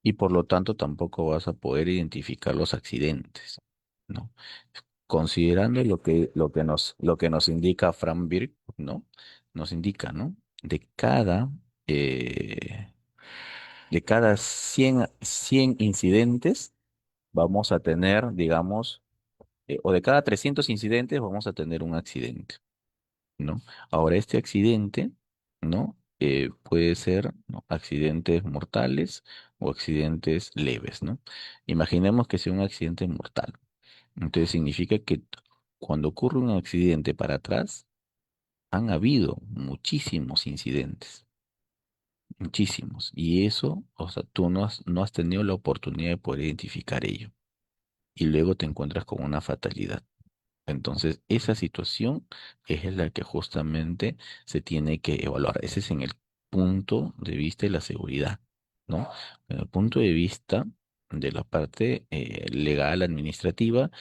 Y por lo tanto tampoco vas a poder identificar los accidentes, ¿no? Considerando lo que nos indica Fran Birk, ¿no? Nos indica, ¿no? Eh, de cada 100 incidentes vamos a tener, digamos, o de cada 300 incidentes vamos a tener un accidente, ¿no? Ahora, este accidente, ¿no? Puede ser, ¿no? Accidentes mortales o accidentes leves, ¿no? Imaginemos que sea un accidente mortal. Entonces significa que cuando ocurre un accidente para atrás, han habido muchísimos incidentes, muchísimos. Y eso, o sea, tú no has tenido la oportunidad de poder identificar ello. Y luego te encuentras con una fatalidad. Entonces, esa situación es la que justamente se tiene que evaluar. Ese es en el punto de vista de la seguridad, ¿no? En el punto de vista de la parte legal, administrativa,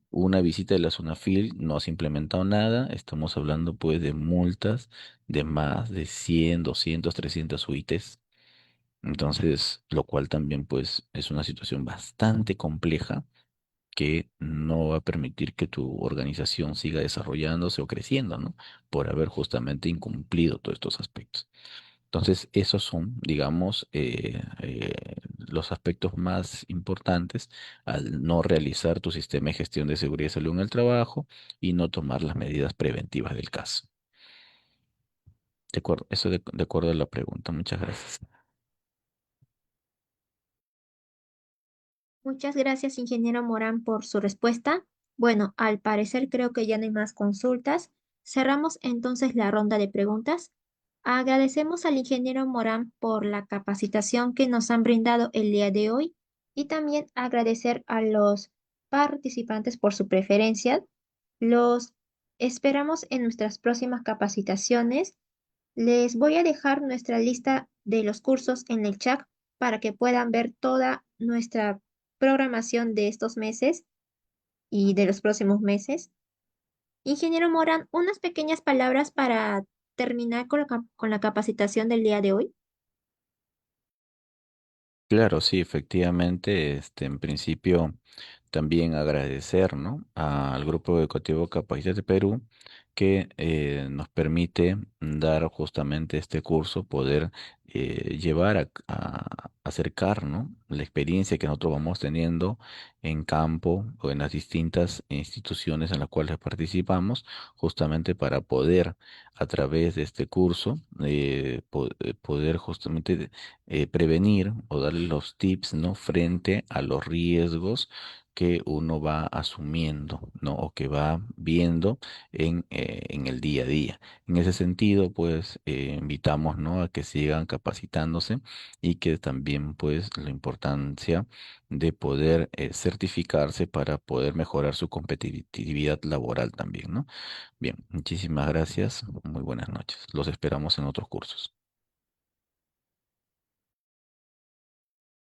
una visita de la SUNAFIL no has implementado nada. Estamos hablando pues de multas de más de 100, 200, 300 UITs. Entonces, lo cual también pues es una situación bastante compleja que no va a permitir que tu organización siga desarrollándose o creciendo, ¿no? Por haber justamente incumplido todos estos aspectos. Entonces, esos son, digamos, los aspectos más importantes al no realizar tu sistema de gestión de seguridad y salud en el trabajo y no tomar las medidas preventivas del caso. De acuerdo, eso de acuerdo a la pregunta. Muchas gracias. Muchas gracias, ingeniero Morán, por su respuesta. Bueno, al parecer creo que ya no hay más consultas. Cerramos entonces la ronda de preguntas. Agradecemos al ingeniero Morán por la capacitación que nos han brindado el día de hoy y también agradecer a los participantes por su preferencia. Los esperamos en nuestras próximas capacitaciones. Les voy a dejar nuestra lista de los cursos en el chat para que puedan ver toda nuestra programación de estos meses y de los próximos meses. Ingeniero Morán, unas pequeñas palabras para terminar con con la capacitación del día de hoy. Claro, sí, efectivamente, en principio también agradecer, ¿no? Al Grupo Educativo Capacitate Perú que nos permite dar justamente este curso, poder llevar a acercar, ¿no? La experiencia que nosotros vamos teniendo en campo o en las distintas instituciones en las cuales participamos, justamente para poder a través de este curso poder justamente prevenir o darle los tips, ¿no? Frente a los riesgos que uno va asumiendo, ¿no? O que va viendo en el día a día. En ese sentido, pues, invitamos, ¿no? A que sigan capacitándose y que también, pues, la importancia de poder certificarse para poder mejorar su competitividad laboral también, ¿no? Bien, muchísimas gracias. Muy buenas noches. Los esperamos en otros cursos.